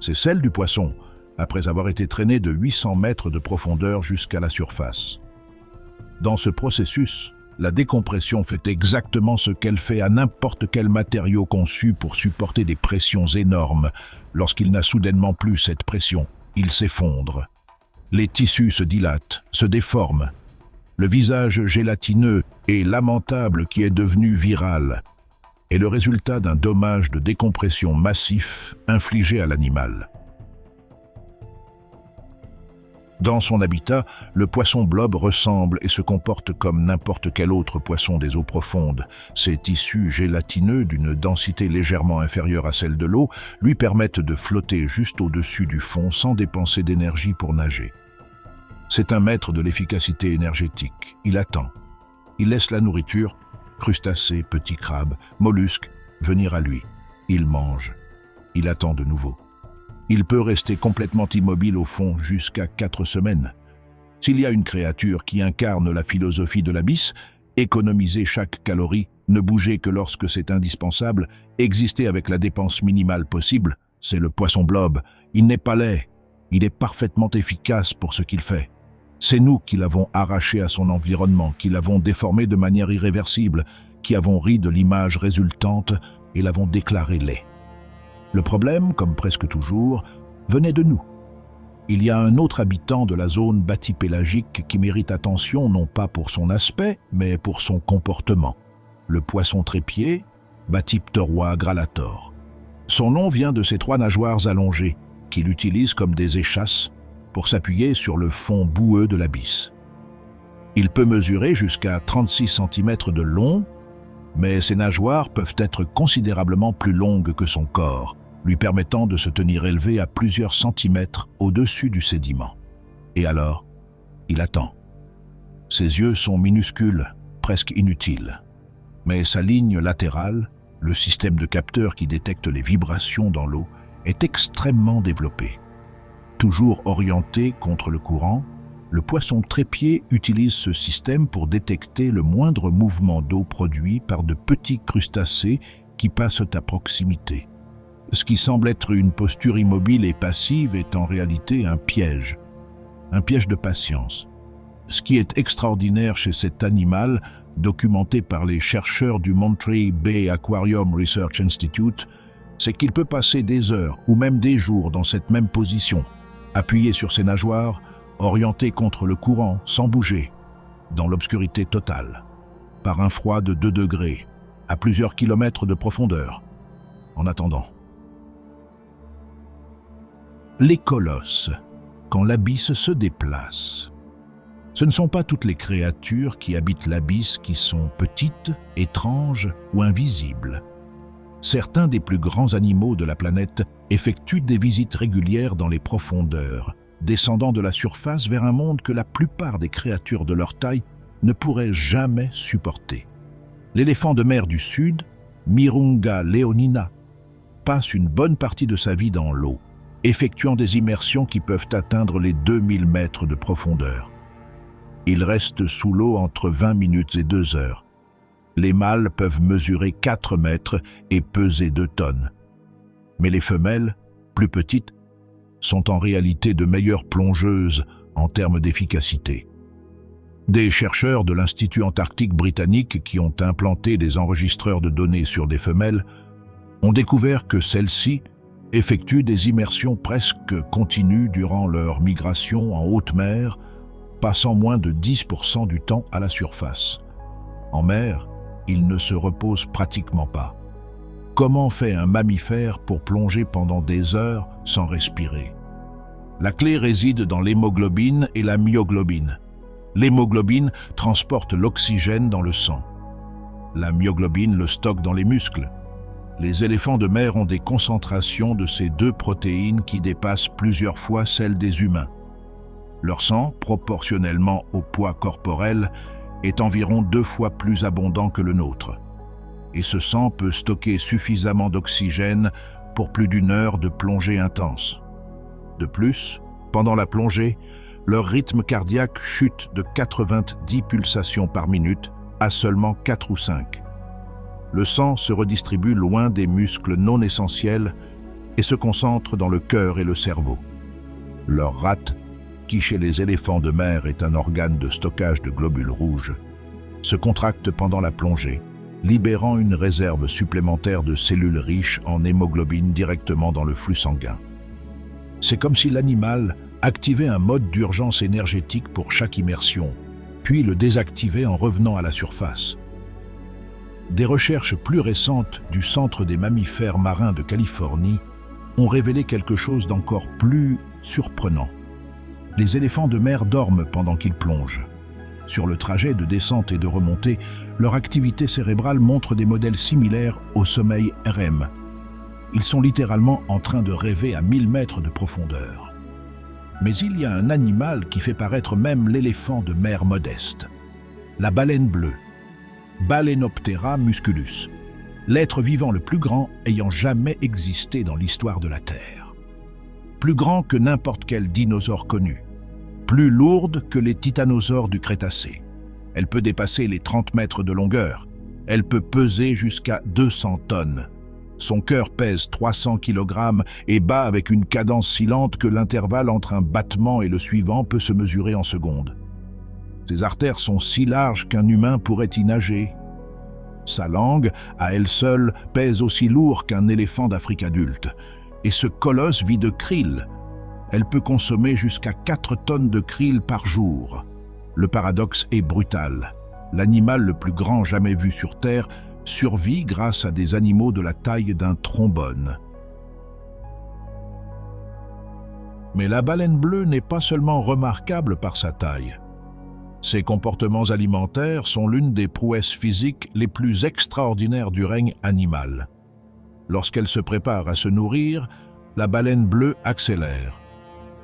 C'est celle du poisson, après avoir été traîné de 800 mètres de profondeur jusqu'à la surface. Dans ce processus, la décompression fait exactement ce qu'elle fait à n'importe quel matériau conçu pour supporter des pressions énormes. Lorsqu'il n'a soudainement plus cette pression, il s'effondre. Les tissus se dilatent, se déforment. Le visage gélatineux et lamentable qui est devenu viral est le résultat d'un dommage de décompression massif infligé à l'animal. Dans son habitat, le poisson blob ressemble et se comporte comme n'importe quel autre poisson des eaux profondes. Ses tissus gélatineux, d'une densité légèrement inférieure à celle de l'eau, lui permettent de flotter juste au-dessus du fond sans dépenser d'énergie pour nager. C'est un maître de l'efficacité énergétique. Il attend. Il laisse la nourriture, crustacés, petits crabes, mollusques, venir à lui. Il mange. Il attend de nouveau. Il peut rester complètement immobile au fond jusqu'à 4 semaines. S'il y a une créature qui incarne la philosophie de l'abysse, économiser chaque calorie Ne bouger que lorsque c'est indispensable, exister avec la dépense minimale possible, c'est le poisson blob. Il n'est pas laid, il est parfaitement efficace pour ce qu'il fait. C'est nous qui l'avons arraché à son environnement, qui l'avons déformé de manière irréversible, qui avons ri de l'image résultante et l'avons déclaré laid. Le problème, comme presque toujours, venait de nous. Il y a un autre habitant de la zone bathypélagique qui mérite attention non pas pour son aspect, mais pour son comportement. Le poisson trépied, Bathypterois grallator. Son nom vient de ses 3 nageoires allongées, qu'il utilise comme des échasses pour s'appuyer sur le fond boueux de l'abysse. Il peut mesurer jusqu'à 36 cm de long, mais ses nageoires peuvent être considérablement plus longues que son corps, lui permettant de se tenir élevé à plusieurs centimètres au-dessus du sédiment. Et alors, il attend. Ses yeux sont minuscules, presque inutiles. Mais sa ligne latérale, le système de capteurs qui détecte les vibrations dans l'eau, est extrêmement développé. Toujours orienté contre le courant, le poisson trépied utilise ce système pour détecter le moindre mouvement d'eau produit par de petits crustacés qui passent à proximité. Ce qui semble être une posture immobile et passive est en réalité un piège de patience. Ce qui est extraordinaire chez cet animal, documenté par les chercheurs du Monterey Bay Aquarium Research Institute, c'est qu'il peut passer des heures ou même des jours dans cette même position, appuyé sur ses nageoires, orienté contre le courant sans bouger, dans l'obscurité totale, par un froid de 2 degrés, à plusieurs kilomètres de profondeur, en attendant. Les colosses, quand l'abysse se déplace. Ce ne sont pas toutes les créatures qui habitent l'abysse qui sont petites, étranges ou invisibles. Certains des plus grands animaux de la planète effectuent des visites régulières dans les profondeurs, descendant de la surface vers un monde que la plupart des créatures de leur taille ne pourraient jamais supporter. L'éléphant de mer du Sud, Virunga leonina, passe une bonne partie de sa vie dans l'eau, effectuant des immersions qui peuvent atteindre les 2000 mètres de profondeur. Il reste sous l'eau entre 20 minutes et 2 heures. Les mâles peuvent mesurer 4 mètres et peser 2 tonnes. Mais les femelles, plus petites, sont en réalité de meilleures plongeuses en termes d'efficacité. Des chercheurs de l'Institut antarctique britannique qui ont implanté des enregistreurs de données sur des femelles ont découvert que celles-ci effectuent des immersions presque continues durant leur migration en haute mer, passant moins de 10% du temps à la surface. En mer, ils ne se reposent pratiquement pas. Comment fait un mammifère pour plonger pendant des heures sans respirer? La clé réside dans l'hémoglobine et la myoglobine. L'hémoglobine transporte l'oxygène dans le sang. La myoglobine le stocke dans les muscles. Les éléphants de mer ont des concentrations de ces 2 protéines qui dépassent plusieurs fois celles des humains. Leur sang, proportionnellement au poids corporel, est environ 2 fois plus abondant que le nôtre. Et ce sang peut stocker suffisamment d'oxygène pour plus d'1 heure de plongée intense. De plus, pendant la plongée, leur rythme cardiaque chute de 90 pulsations par minute à seulement 4 ou 5. Le sang se redistribue loin des muscles non essentiels et se concentre dans le cœur et le cerveau. Leur rate, qui chez les éléphants de mer est un organe de stockage de globules rouges, se contracte pendant la plongée, libérant une réserve supplémentaire de cellules riches en hémoglobine directement dans le flux sanguin. C'est comme si l'animal activait un mode d'urgence énergétique pour chaque immersion, puis le désactivait en revenant à la surface. Des recherches plus récentes du Centre des mammifères marins de Californie ont révélé quelque chose d'encore plus surprenant. Les éléphants de mer dorment pendant qu'ils plongent. Sur le trajet de descente et de remontée, leur activité cérébrale montre des modèles similaires au sommeil REM. Ils sont littéralement en train de rêver à 1000 mètres de profondeur. Mais il y a un animal qui fait paraître même l'éléphant de mer modeste. La baleine bleue, Balaenoptera musculus, l'être vivant le plus grand ayant jamais existé dans l'histoire de la Terre. Plus grand que n'importe quel dinosaure connu, plus lourde que les titanosaures du Crétacé. Elle peut dépasser les 30 mètres de longueur Elle peut peser jusqu'à 200 tonnes. Son cœur pèse 300 kg et bat avec une cadence si lente que l'intervalle entre un battement et le suivant peut se mesurer en secondes. Ses artères sont si larges qu'un humain pourrait y nager. Sa langue, à elle seule, pèse aussi lourd qu'un éléphant d'Afrique adulte. Et ce colosse vit de krill. Elle peut consommer jusqu'à 4 tonnes de krill par jour. Le paradoxe est brutal. L'animal le plus grand jamais vu sur Terre survit grâce à des animaux de la taille d'un trombone. Mais la baleine bleue n'est pas seulement remarquable par sa taille. Ses comportements alimentaires sont l'une des prouesses physiques les plus extraordinaires du règne animal. Lorsqu'elle se prépare à se nourrir, la baleine bleue accélère.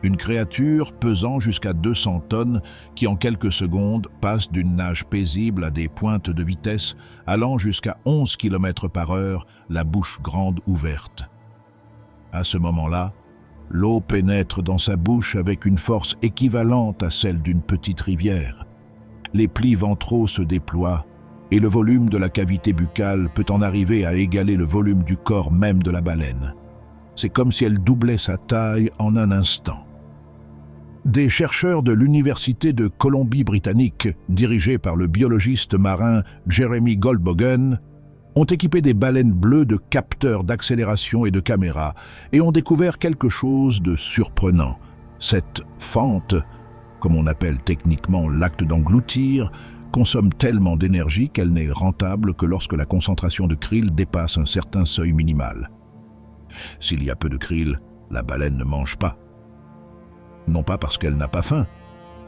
Une créature pesant jusqu'à 200 tonnes qui en quelques secondes passe d'une nage paisible à des pointes de vitesse allant jusqu'à 11 km/h, la bouche grande ouverte. À ce moment-là, l'eau pénètre dans sa bouche avec une force équivalente à celle d'une petite rivière. Les plis ventraux se déploient et le volume de la cavité buccale peut en arriver à égaler le volume du corps même de la baleine. C'est comme si elle doublait sa taille en un instant. Des chercheurs de l'Université de Colombie-Britannique, dirigés par le biologiste marin Jeremy Goldbogen, ont équipé des baleines bleues de capteurs d'accélération et de caméras et ont découvert quelque chose de surprenant. Cette fente, comme on appelle techniquement l'acte d'engloutir, consomme tellement d'énergie qu'elle n'est rentable que lorsque la concentration de krill dépasse un certain seuil minimal. S'il y a peu de krill, la baleine ne mange pas. Non pas parce qu'elle n'a pas faim,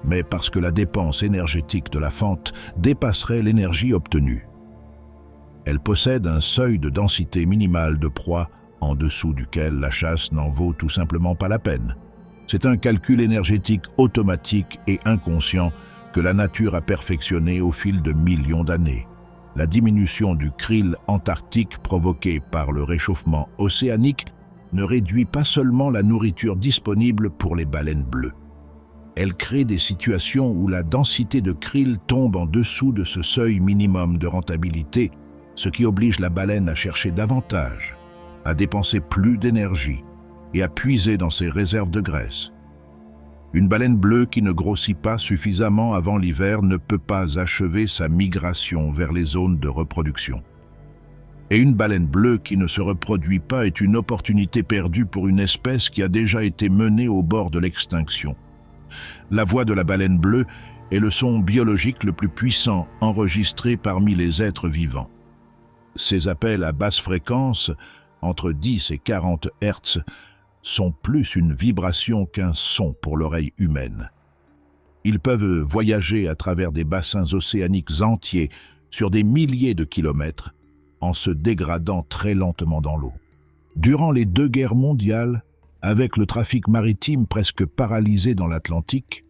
mais parce que la dépense énergétique de la fente dépasserait l'énergie obtenue. Elle possède un seuil de densité minimale de proie en dessous duquel la chasse n'en vaut tout simplement pas la peine. C'est un calcul énergétique automatique et inconscient que la nature a perfectionné au fil de millions d'années. La diminution du krill antarctique provoquée par le réchauffement océanique ne réduit pas seulement la nourriture disponible pour les baleines bleues. Elle crée des situations où la densité de krill tombe en dessous de ce seuil minimum de rentabilité, ce qui oblige la baleine à chercher davantage, à dépenser plus d'énergie et à puiser dans ses réserves de graisse. Une baleine bleue qui ne grossit pas suffisamment avant l'hiver ne peut pas achever sa migration vers les zones de reproduction. Et une baleine bleue qui ne se reproduit pas est une opportunité perdue pour une espèce qui a déjà été menée au bord de l'extinction. La voix de la baleine bleue est le son biologique le plus puissant enregistré parmi les êtres vivants. Ces appels à basse fréquence, entre 10 et 40 Hz, sont plus une vibration qu'un son pour l'oreille humaine. Ils peuvent voyager à travers des bassins océaniques entiers sur des milliers de kilomètres, en se dégradant très lentement dans l'eau. Durant les 2 guerres mondiales, avec le trafic maritime presque paralysé dans l'Atlantique,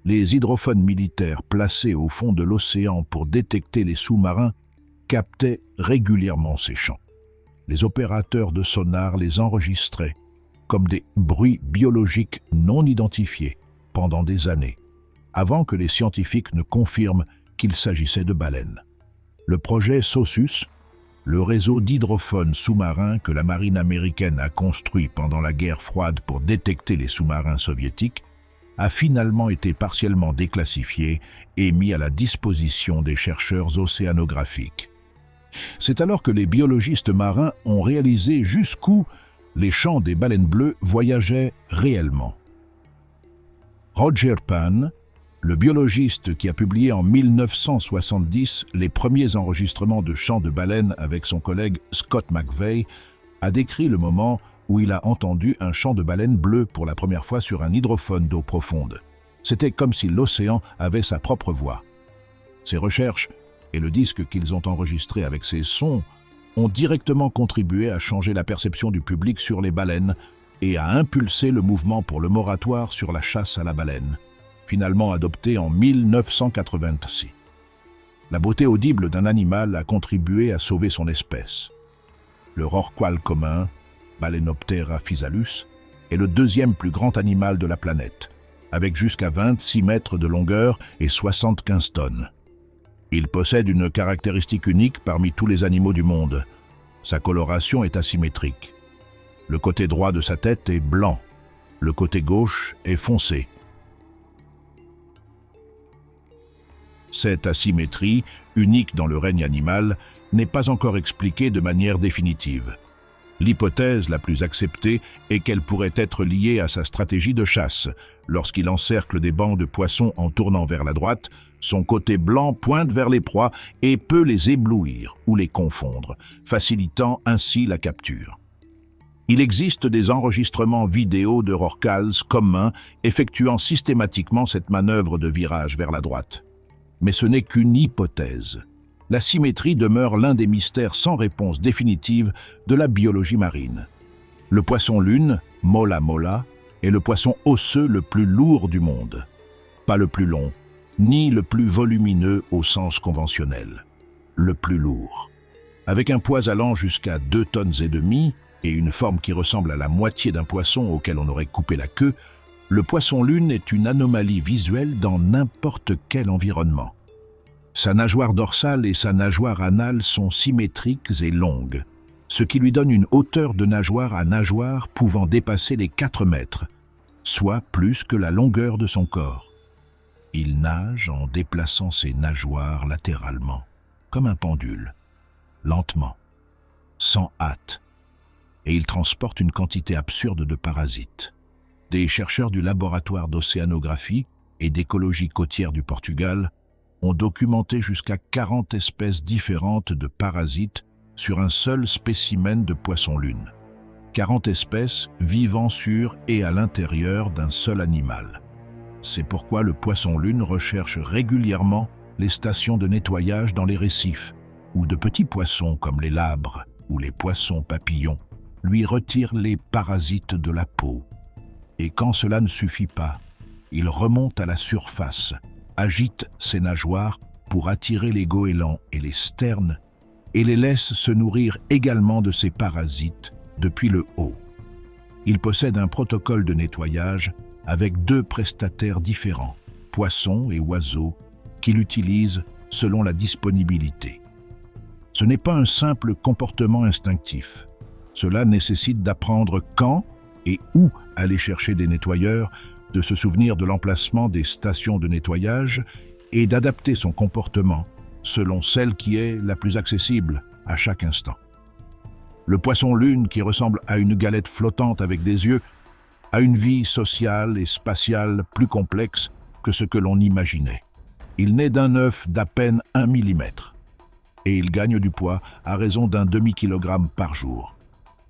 les hydrophones militaires placés au fond de l'océan pour détecter les sous-marins captaient régulièrement ces chants. Les opérateurs de sonar les enregistraient comme des bruits biologiques non identifiés pendant des années, avant que les scientifiques ne confirment qu'il s'agissait de baleines. Le projet SOSUS, le réseau d'hydrophones sous-marins que la marine américaine a construit pendant la guerre froide pour détecter les sous-marins soviétiques, a finalement été partiellement déclassifié et mis à la disposition des chercheurs océanographiques. C'est alors que les biologistes marins ont réalisé jusqu'où les chants des baleines bleues voyageaient réellement. Roger Pan, le biologiste qui a publié en 1970 les premiers enregistrements de chants de baleines avec son collègue Scott McVeigh, a décrit le moment où il a entendu un chant de baleine bleue pour la première fois sur un hydrophone d'eau profonde. C'était comme si l'océan avait sa propre voix. Ces recherches et le disque qu'ils ont enregistré avec ces sons ont directement contribué à changer la perception du public sur les baleines et à impulser le mouvement pour le moratoire sur la chasse à la baleine, finalement adopté en 1986. La beauté audible d'un animal a contribué à sauver son espèce. Le rorqual commun, Balaenoptera physalus, est le 2e plus grand animal de la planète, avec jusqu'à 26 mètres de longueur et 75 tonnes. Il possède une caractéristique unique parmi tous les animaux du monde. Sa coloration est asymétrique. Le côté droit de sa tête est blanc, le côté gauche est foncé. Cette asymétrie, unique dans le règne animal, n'est pas encore expliquée de manière définitive. L'hypothèse la plus acceptée est qu'elle pourrait être liée à sa stratégie de chasse. Lorsqu'il encercle des bancs de poissons en tournant vers la droite, son côté blanc pointe vers les proies et peut les éblouir ou les confondre, facilitant ainsi la capture. Il existe des enregistrements vidéo de rorquals communs effectuant systématiquement cette manœuvre de virage vers la droite. Mais ce n'est qu'une hypothèse. La symétrie demeure l'un des mystères sans réponse définitive de la biologie marine. Le poisson-lune, Mola mola, est le poisson osseux le plus lourd du monde. Pas le plus long, ni le plus volumineux au sens conventionnel. Le plus lourd. Avec un poids allant jusqu'à 2,5 tonnes et une forme qui ressemble à la moitié d'un poisson auquel on aurait coupé la queue, le poisson-lune est une anomalie visuelle dans n'importe quel environnement. Sa nageoire dorsale et sa nageoire anale sont symétriques et longues, ce qui lui donne une hauteur de nageoire à nageoire pouvant dépasser les 4 mètres, soit plus que la longueur de son corps. Il nage en déplaçant ses nageoires latéralement, comme un pendule, lentement, sans hâte, et il transporte une quantité absurde de parasites. Des chercheurs du laboratoire d'océanographie et d'écologie côtière du Portugal ont documenté jusqu'à 40 espèces différentes de parasites sur un seul spécimen de poisson-lune. 40 espèces vivant sur et à l'intérieur d'un seul animal. C'est pourquoi le poisson-lune recherche régulièrement les stations de nettoyage dans les récifs, où de petits poissons comme les labres ou les poissons papillons lui retirent les parasites de la peau. Et quand cela ne suffit pas, il remonte à la surface, agite ses nageoires pour attirer les goélands et les sternes et les laisse se nourrir également de ces parasites depuis le haut. Il possède un protocole de nettoyage avec 2 prestataires différents, poissons et oiseaux, qu'il utilise selon la disponibilité. Ce n'est pas un simple comportement instinctif. Cela nécessite d'apprendre quand et où aller chercher des nettoyeurs, de se souvenir de l'emplacement des stations de nettoyage et d'adapter son comportement selon celle qui est la plus accessible à chaque instant. Le poisson-lune, qui ressemble à une galette flottante avec des yeux, a une vie sociale et spatiale plus complexe que ce que l'on imaginait. Il naît d'un œuf d'à peine 1 millimètre et il gagne du poids à raison d'un demi-kilogramme par jour.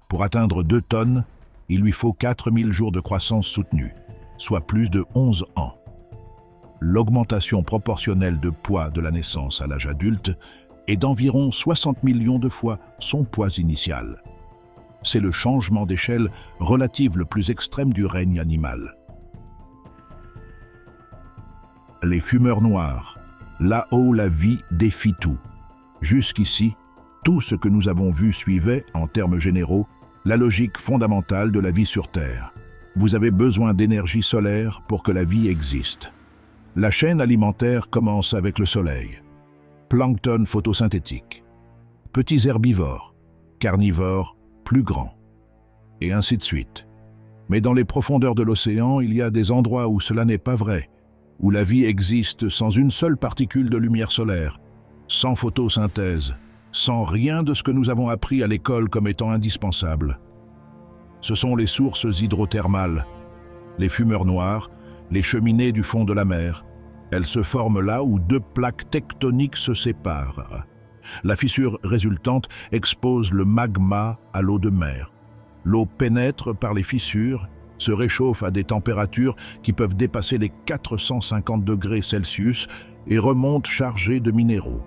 Pour atteindre 2 tonnes, il lui faut 4000 jours de croissance soutenue, soit plus de 11 ans. L'augmentation proportionnelle de poids de la naissance à l'âge adulte est d'environ 60 millions de fois son poids initial. C'est le changement d'échelle relative le plus extrême du règne animal. Les fumeurs noirs, là-haut la vie défie tout. Jusqu'ici, tout ce que nous avons vu suivait, en termes généraux, la logique fondamentale de la vie sur Terre. Vous avez besoin d'énergie solaire pour que la vie existe. La chaîne alimentaire commence avec le soleil. Plancton photosynthétique. Petits herbivores, carnivores, plus grands. Et ainsi de suite. Mais dans les profondeurs de l'océan, il y a des endroits où cela n'est pas vrai, où la vie existe sans une seule particule de lumière solaire, sans photosynthèse, sans rien de ce que nous avons appris à l'école comme étant indispensable. Ce sont les sources hydrothermales, les fumeurs noirs, les cheminées du fond de la mer. Elles se forment là où 2 plaques tectoniques se séparent. La fissure résultante expose le magma à l'eau de mer. L'eau pénètre par les fissures, se réchauffe à des températures qui peuvent dépasser les 450 degrés Celsius et remonte chargée de minéraux.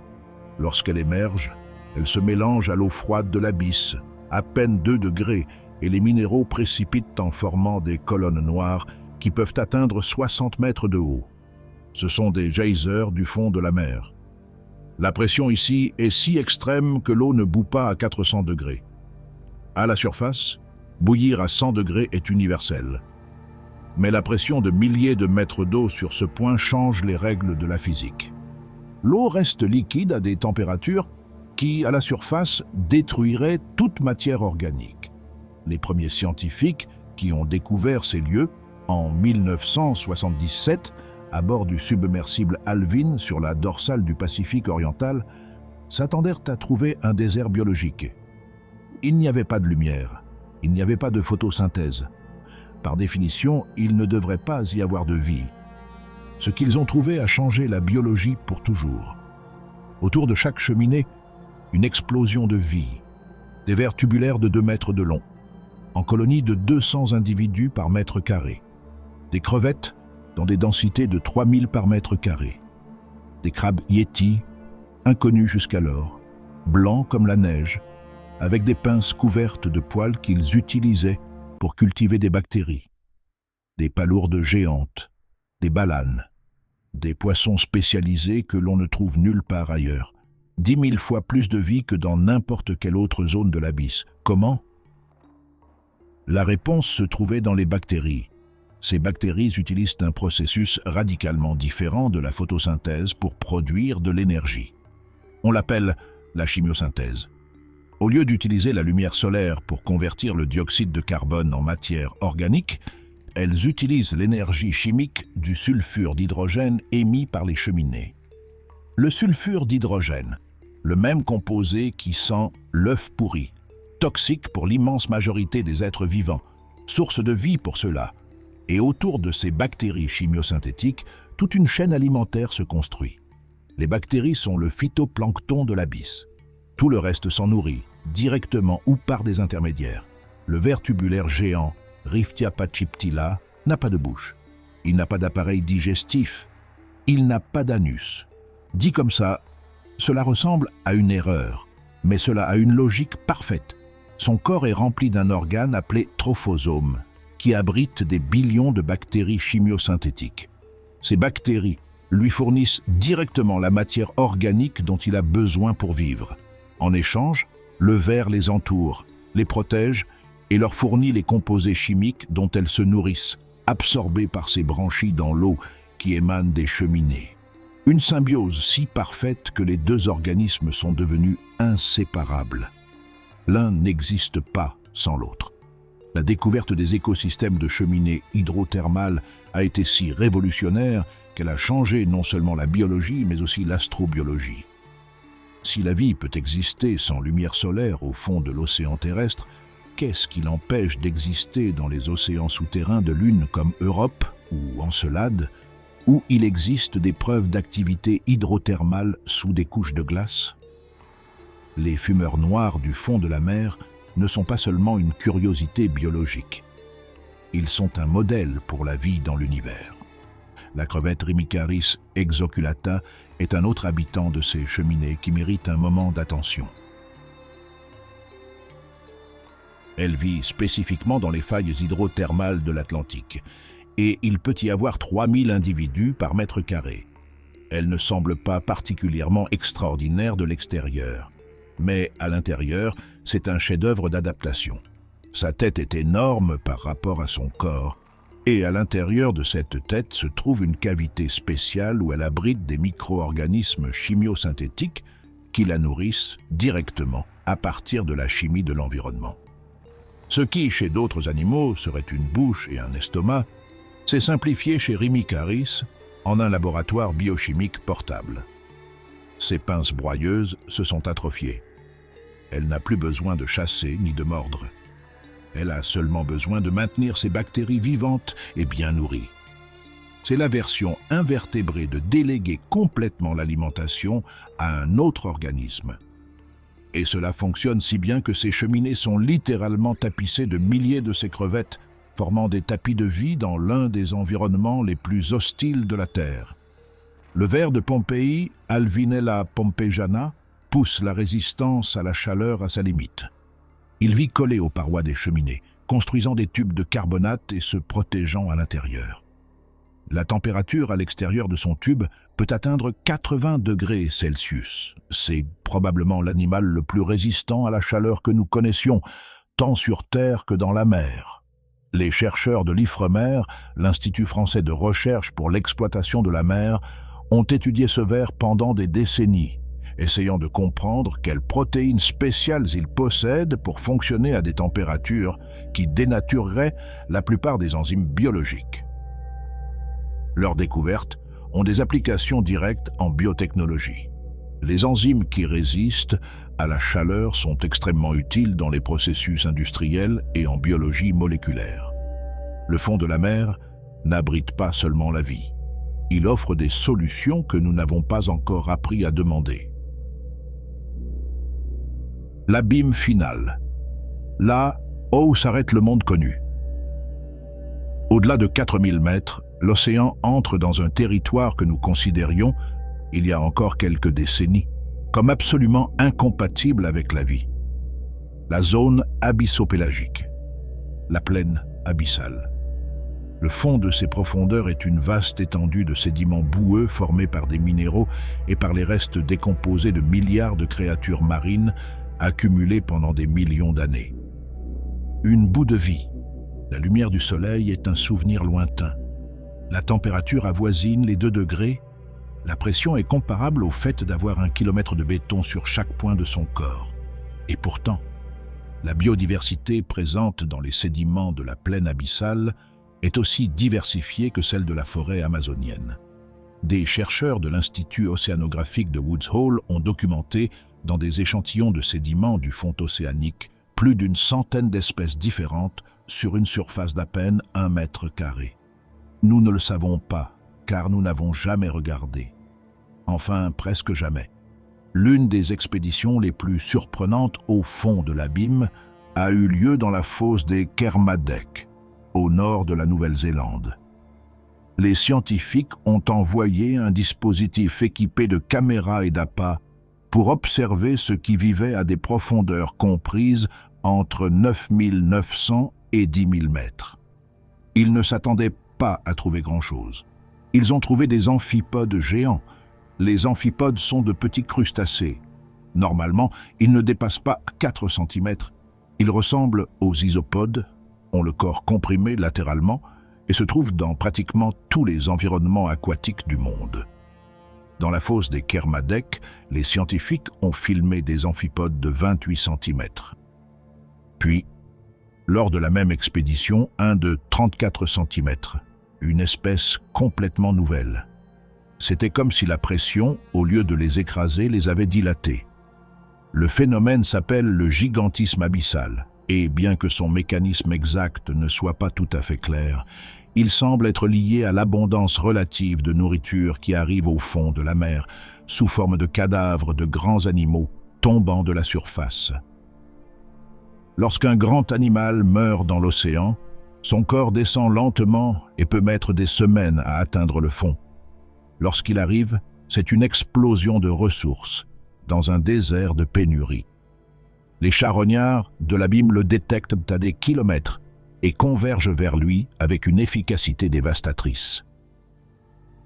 Lorsqu'elle émerge, elle se mélange à l'eau froide de l'abysse, à peine 2 degrés, et les minéraux précipitent en formant des colonnes noires qui peuvent atteindre 60 mètres de haut. Ce sont des geysers du fond de la mer. La pression ici est si extrême que l'eau ne bout pas à 400 degrés. À la surface, bouillir à 100 degrés est universel. Mais la pression de milliers de mètres d'eau sur ce point change les règles de la physique. L'eau reste liquide à des températures qui, à la surface, détruiraient toute matière organique. Les premiers scientifiques qui ont découvert ces lieux, en 1977, à bord du submersible Alvin sur la dorsale du Pacifique oriental, s'attendèrent à trouver un désert biologique. Il n'y avait pas de lumière, il n'y avait pas de photosynthèse. Par définition, il ne devrait pas y avoir de vie. Ce qu'ils ont trouvé a changé la biologie pour toujours. Autour de chaque cheminée, une explosion de vie. Des vers tubulaires de 2 mètres de long, en colonies de 200 individus par mètre carré. Des crevettes dans des densités de 3000 par mètre carré. Des crabes yétis, inconnus jusqu'alors, blancs comme la neige, avec des pinces couvertes de poils qu'ils utilisaient pour cultiver des bactéries. Des palourdes géantes, des balanes, des poissons spécialisés que l'on ne trouve nulle part ailleurs. 10 000 fois plus de vie que dans n'importe quelle autre zone de l'abysse. Comment? La réponse se trouvait dans les bactéries. Ces bactéries utilisent un processus radicalement différent de la photosynthèse pour produire de l'énergie. On l'appelle la chimiosynthèse. Au lieu d'utiliser la lumière solaire pour convertir le dioxyde de carbone en matière organique, elles utilisent l'énergie chimique du sulfure d'hydrogène émis par les cheminées. Le sulfure d'hydrogène, le même composé qui sent l'œuf pourri, toxique pour l'immense majorité des êtres vivants, source de vie pour ceux-là. Et autour de ces bactéries chimiosynthétiques, toute une chaîne alimentaire se construit. Les bactéries sont le phytoplancton de l'abysse. Tout le reste s'en nourrit, directement ou par des intermédiaires. Le ver tubulaire géant, Riftia pachyptila, n'a pas de bouche. Il n'a pas d'appareil digestif. Il n'a pas d'anus. Dit comme ça, cela ressemble à une erreur, mais cela a une logique parfaite. Son corps est rempli d'un organe appelé trophosome, qui abrite des billions de bactéries chimiosynthétiques. Ces bactéries lui fournissent directement la matière organique dont il a besoin pour vivre. En échange, le ver les entoure, les protège et leur fournit les composés chimiques dont elles se nourrissent, absorbés par ces branchies dans l'eau qui émanent des cheminées. Une symbiose si parfaite que les deux organismes sont devenus inséparables. L'un n'existe pas sans l'autre. La découverte des écosystèmes de cheminées hydrothermales a été si révolutionnaire qu'elle a changé non seulement la biologie, mais aussi l'astrobiologie. Si la vie peut exister sans lumière solaire au fond de l'océan terrestre, qu'est-ce qui l'empêche d'exister dans les océans souterrains de lunes comme Europe ou Encelade, où il existe des preuves d'activité hydrothermale sous des couches de glace? Les fumeurs noirs du fond de la mer ne sont pas seulement une curiosité biologique. Ils sont un modèle pour la vie dans l'univers. La crevette Rimicaris exoculata est un autre habitant de ces cheminées qui mérite un moment d'attention. Elle vit spécifiquement dans les failles hydrothermales de l'Atlantique, et il peut y avoir 3000 individus par mètre carré. Elle ne semble pas particulièrement extraordinaire de l'extérieur, mais à l'intérieur, c'est un chef-d'œuvre d'adaptation. Sa tête est énorme par rapport à son corps, et à l'intérieur de cette tête se trouve une cavité spéciale où elle abrite des micro-organismes chimiosynthétiques qui la nourrissent directement à partir de la chimie de l'environnement. Ce qui, chez d'autres animaux, serait une bouche et un estomac, s'est simplifié chez Rimicaris en un laboratoire biochimique portable. Ses pinces broyeuses se sont atrophiées. Elle n'a plus besoin de chasser ni de mordre. Elle a seulement besoin de maintenir ses bactéries vivantes et bien nourries. C'est la version invertébrée de déléguer complètement l'alimentation à un autre organisme. Et cela fonctionne si bien que ces cheminées sont littéralement tapissées de milliers de ces crevettes, formant des tapis de vie dans l'un des environnements les plus hostiles de la Terre. Le ver de Pompéi, Alvinella pompejana, pousse la résistance à la chaleur à sa limite. Il vit collé aux parois des cheminées, construisant des tubes de carbonate et se protégeant à l'intérieur. La température à l'extérieur de son tube peut atteindre 80 degrés Celsius. C'est probablement l'animal le plus résistant à la chaleur que nous connaissions, tant sur Terre que dans la mer. Les chercheurs de l'IFREMER, l'Institut français de recherche pour l'exploitation de la mer, ont étudié ce ver pendant des décennies, essayant de comprendre quelles protéines spéciales il possède pour fonctionner à des températures qui dénatureraient la plupart des enzymes biologiques. Leurs découvertes ont des applications directes en biotechnologie. Les enzymes qui résistent à la chaleur sont extrêmement utiles dans les processus industriels et en biologie moléculaire. Le fond de la mer n'abrite pas seulement la vie. Il offre des solutions que nous n'avons pas encore appris à demander. L'abîme final. Là où s'arrête le monde connu. Au-delà de 4000 mètres, l'océan entre dans un territoire que nous considérions, il y a encore quelques décennies, comme absolument incompatible avec la vie. La zone abyssopélagique, la plaine abyssale. Le fond de ces profondeurs est une vaste étendue de sédiments boueux formés par des minéraux et par les restes décomposés de milliards de créatures marines accumulées pendant des millions d'années. Une boue de vie. La lumière du soleil est un souvenir lointain. La température avoisine les 2 degrés. La pression est comparable au fait d'avoir 1 kilomètre de béton sur chaque point de son corps. Et pourtant, la biodiversité présente dans les sédiments de la plaine abyssale est aussi diversifiée que celle de la forêt amazonienne. Des chercheurs de l'Institut océanographique de Woods Hole ont documenté, dans des échantillons de sédiments du fond océanique, plus d'une centaine d'espèces différentes sur une surface d'à peine 1 mètre carré. Nous ne le savons pas, car nous n'avons jamais regardé. Enfin, presque jamais. L'une des expéditions les plus surprenantes au fond de l'abîme a eu lieu dans la fosse des Kermadec, au nord de la Nouvelle-Zélande. Les scientifiques ont envoyé un dispositif équipé de caméras et d'appâts pour observer ce qui vivait à des profondeurs comprises entre 9900 et 10 000 mètres. Ils ne s'attendaient pas à trouver grand-chose. Ils ont trouvé des amphipodes géants. Les amphipodes sont de petits crustacés. Normalement, ils ne dépassent pas 4 cm. Ils ressemblent aux isopodes, ont le corps comprimé latéralement et se trouvent dans pratiquement tous les environnements aquatiques du monde. Dans la fosse des Kermadec, les scientifiques ont filmé des amphipodes de 28 cm. Puis, lors de la même expédition, un de 34 cm, une espèce complètement nouvelle. C'était comme si la pression, au lieu de les écraser, les avait dilatés. Le phénomène s'appelle le gigantisme abyssal, et bien que son mécanisme exact ne soit pas tout à fait clair, il semble être lié à l'abondance relative de nourriture qui arrive au fond de la mer, sous forme de cadavres de grands animaux tombant de la surface. Lorsqu'un grand animal meurt dans l'océan, son corps descend lentement et peut mettre des semaines à atteindre le fond. Lorsqu'il arrive, c'est une explosion de ressources, dans un désert de pénurie. Les charognards de l'abîme le détectent à des kilomètres et convergent vers lui avec une efficacité dévastatrice.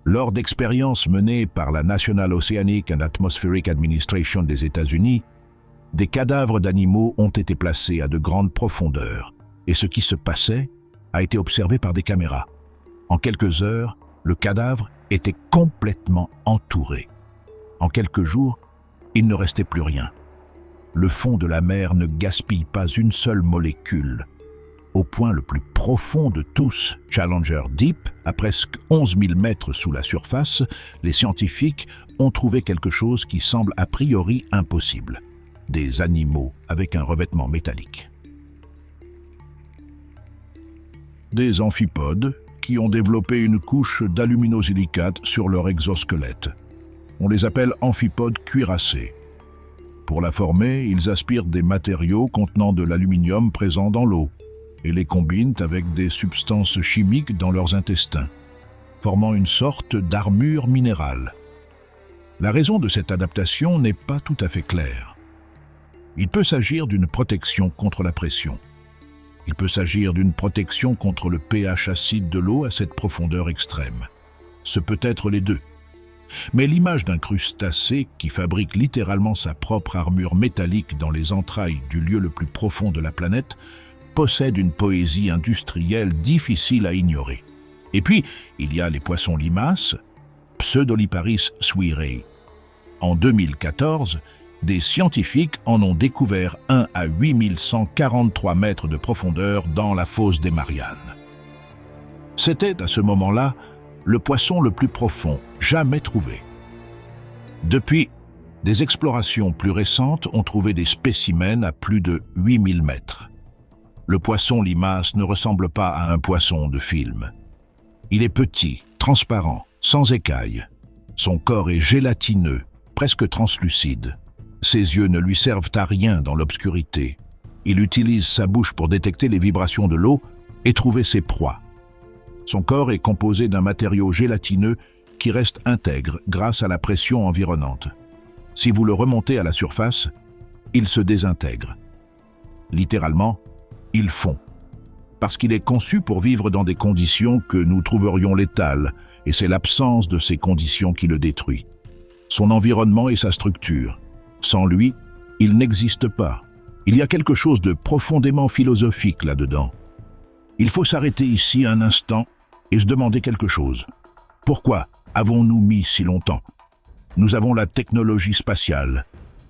Lors d'expériences menées par la National Oceanic and Atmospheric Administration des États-Unis, des cadavres d'animaux ont été placés à de grandes profondeurs, et ce qui se passait a été observé par des caméras. En quelques heures, le cadavre était complètement entouré. En quelques jours, il ne restait plus rien. Le fond de la mer ne gaspille pas une seule molécule. Au point le plus profond de tous, Challenger Deep, à presque 11 000 mètres sous la surface, les scientifiques ont trouvé quelque chose qui semble a priori impossible. Des animaux avec un revêtement métallique. Des amphipodes qui ont développé une couche d'aluminosilicate sur leur exosquelette. On les appelle amphipodes cuirassés. Pour la former, ils aspirent des matériaux contenant de l'aluminium présent dans l'eau et les combinent avec des substances chimiques dans leurs intestins, formant une sorte d'armure minérale. La raison de cette adaptation n'est pas tout à fait claire. Il peut s'agir d'une protection contre la pression. Il peut s'agir d'une protection contre le pH acide de l'eau à cette profondeur extrême. Ce peut être les deux. Mais l'image d'un crustacé qui fabrique littéralement sa propre armure métallique dans les entrailles du lieu le plus profond de la planète possède une poésie industrielle difficile à ignorer. Et puis, il y a les poissons limaces, Pseudoliparis suirae. En 2014, des scientifiques en ont découvert un à 8143 mètres de profondeur dans la fosse des Mariannes. C'était, à ce moment-là, le poisson le plus profond jamais trouvé. Depuis, des explorations plus récentes ont trouvé des spécimens à plus de 8000 mètres. Le poisson limace ne ressemble pas à un poisson de film. Il est petit, transparent, sans écailles. Son corps est gélatineux, presque translucide. Ses yeux ne lui servent à rien dans l'obscurité. Il utilise sa bouche pour détecter les vibrations de l'eau et trouver ses proies. Son corps est composé d'un matériau gélatineux qui reste intègre grâce à la pression environnante. Si vous le remontez à la surface, il se désintègre. Littéralement, il fond. Parce qu'il est conçu pour vivre dans des conditions que nous trouverions létales, et c'est l'absence de ces conditions qui le détruit. Son environnement et sa structure. Sans lui, il n'existe pas. Il y a quelque chose de profondément philosophique là-dedans. Il faut s'arrêter ici un instant et se demander quelque chose. Pourquoi avons-nous mis si longtemps? Nous avons la technologie spatiale.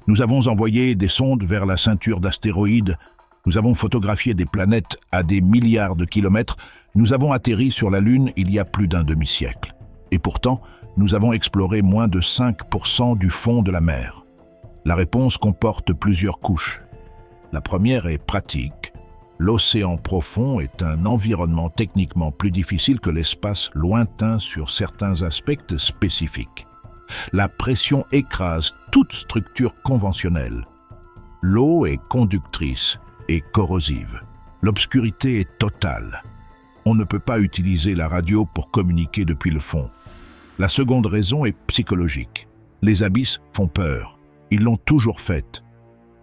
Nous avons envoyé des sondes vers la ceinture d'astéroïdes. Nous avons photographié des planètes à des milliards de kilomètres. Nous avons atterri sur la Lune il y a plus d'un demi-siècle. Et pourtant, nous avons exploré moins de 5% du fond de la mer. La réponse comporte plusieurs couches. La première est pratique. L'océan profond est un environnement techniquement plus difficile que l'espace lointain sur certains aspects spécifiques. La pression écrase toute structure conventionnelle. L'eau est conductrice et corrosive. L'obscurité est totale. On ne peut pas utiliser la radio pour communiquer depuis le fond. La seconde raison est psychologique. Les abysses font peur. Ils l'ont toujours fait.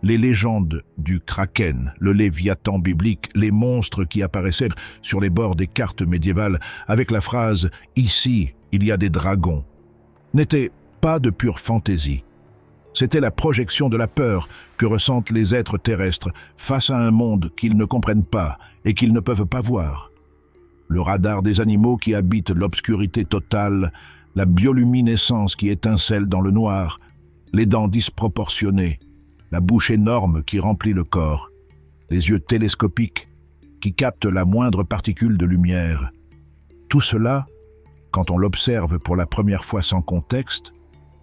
Les légendes du Kraken, le Léviathan biblique, les monstres qui apparaissaient sur les bords des cartes médiévales avec la phrase « Ici, il y a des dragons » n'étaient pas de pure fantaisie. C'était la projection de la peur que ressentent les êtres terrestres face à un monde qu'ils ne comprennent pas et qu'ils ne peuvent pas voir. Le radar des animaux qui habitent l'obscurité totale, la bioluminescence qui étincelle dans le noir, les dents disproportionnées, la bouche énorme qui remplit le corps, les yeux télescopiques qui captent la moindre particule de lumière. Tout cela, quand on l'observe pour la première fois sans contexte,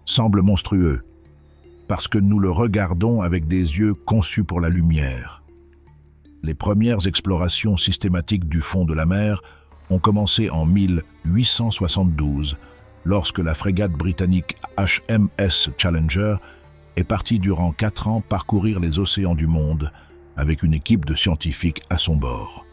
semble monstrueux, parce que nous le regardons avec des yeux conçus pour la lumière. Les premières explorations systématiques du fond de la mer ont commencé en 1872, lorsque la frégate britannique HMS Challenger est partie durant 4 ans parcourir les océans du monde avec une équipe de scientifiques à son bord.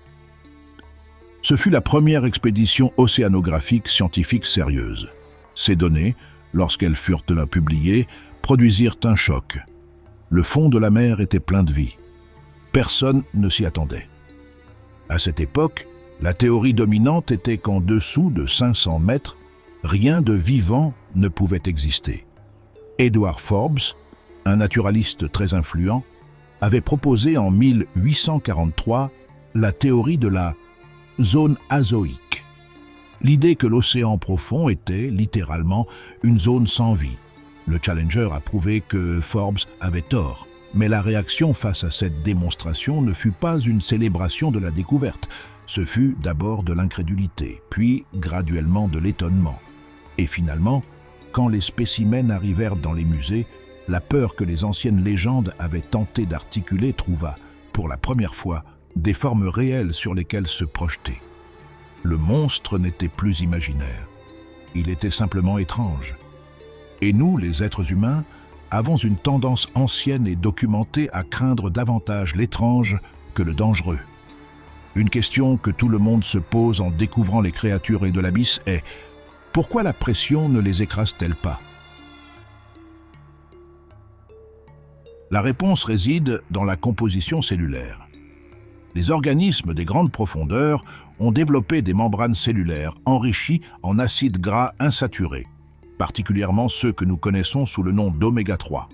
Ce fut la première expédition océanographique scientifique sérieuse. Ces données, lorsqu'elles furent publiées, produisirent un choc. Le fond de la mer était plein de vie. Personne ne s'y attendait. À cette époque, la théorie dominante était qu'en dessous de 500 mètres, rien de vivant ne pouvait exister. Edward Forbes, un naturaliste très influent, avait proposé en 1843 la théorie de la zone azoïque. L'idée que l'océan profond était, littéralement, une zone sans vie. Le Challenger a prouvé que Forbes avait tort, mais la réaction face à cette démonstration ne fut pas une célébration de la découverte. Ce fut d'abord de l'incrédulité, puis graduellement de l'étonnement. Et finalement, quand les spécimens arrivèrent dans les musées, la peur que les anciennes légendes avaient tenté d'articuler trouva, pour la première fois, des formes réelles sur lesquelles se projeter. Le monstre n'était plus imaginaire. Il était simplement étrange. Et nous, les êtres humains, avons une tendance ancienne et documentée à craindre davantage l'étrange que le dangereux. Une question que tout le monde se pose en découvrant les créatures de l'abysse est: pourquoi la pression ne les écrase-t-elle pas? La réponse réside dans la composition cellulaire. Les organismes des grandes profondeurs ont développé des membranes cellulaires enrichies en acides gras insaturés, particulièrement ceux que nous connaissons sous le nom d'oméga 3.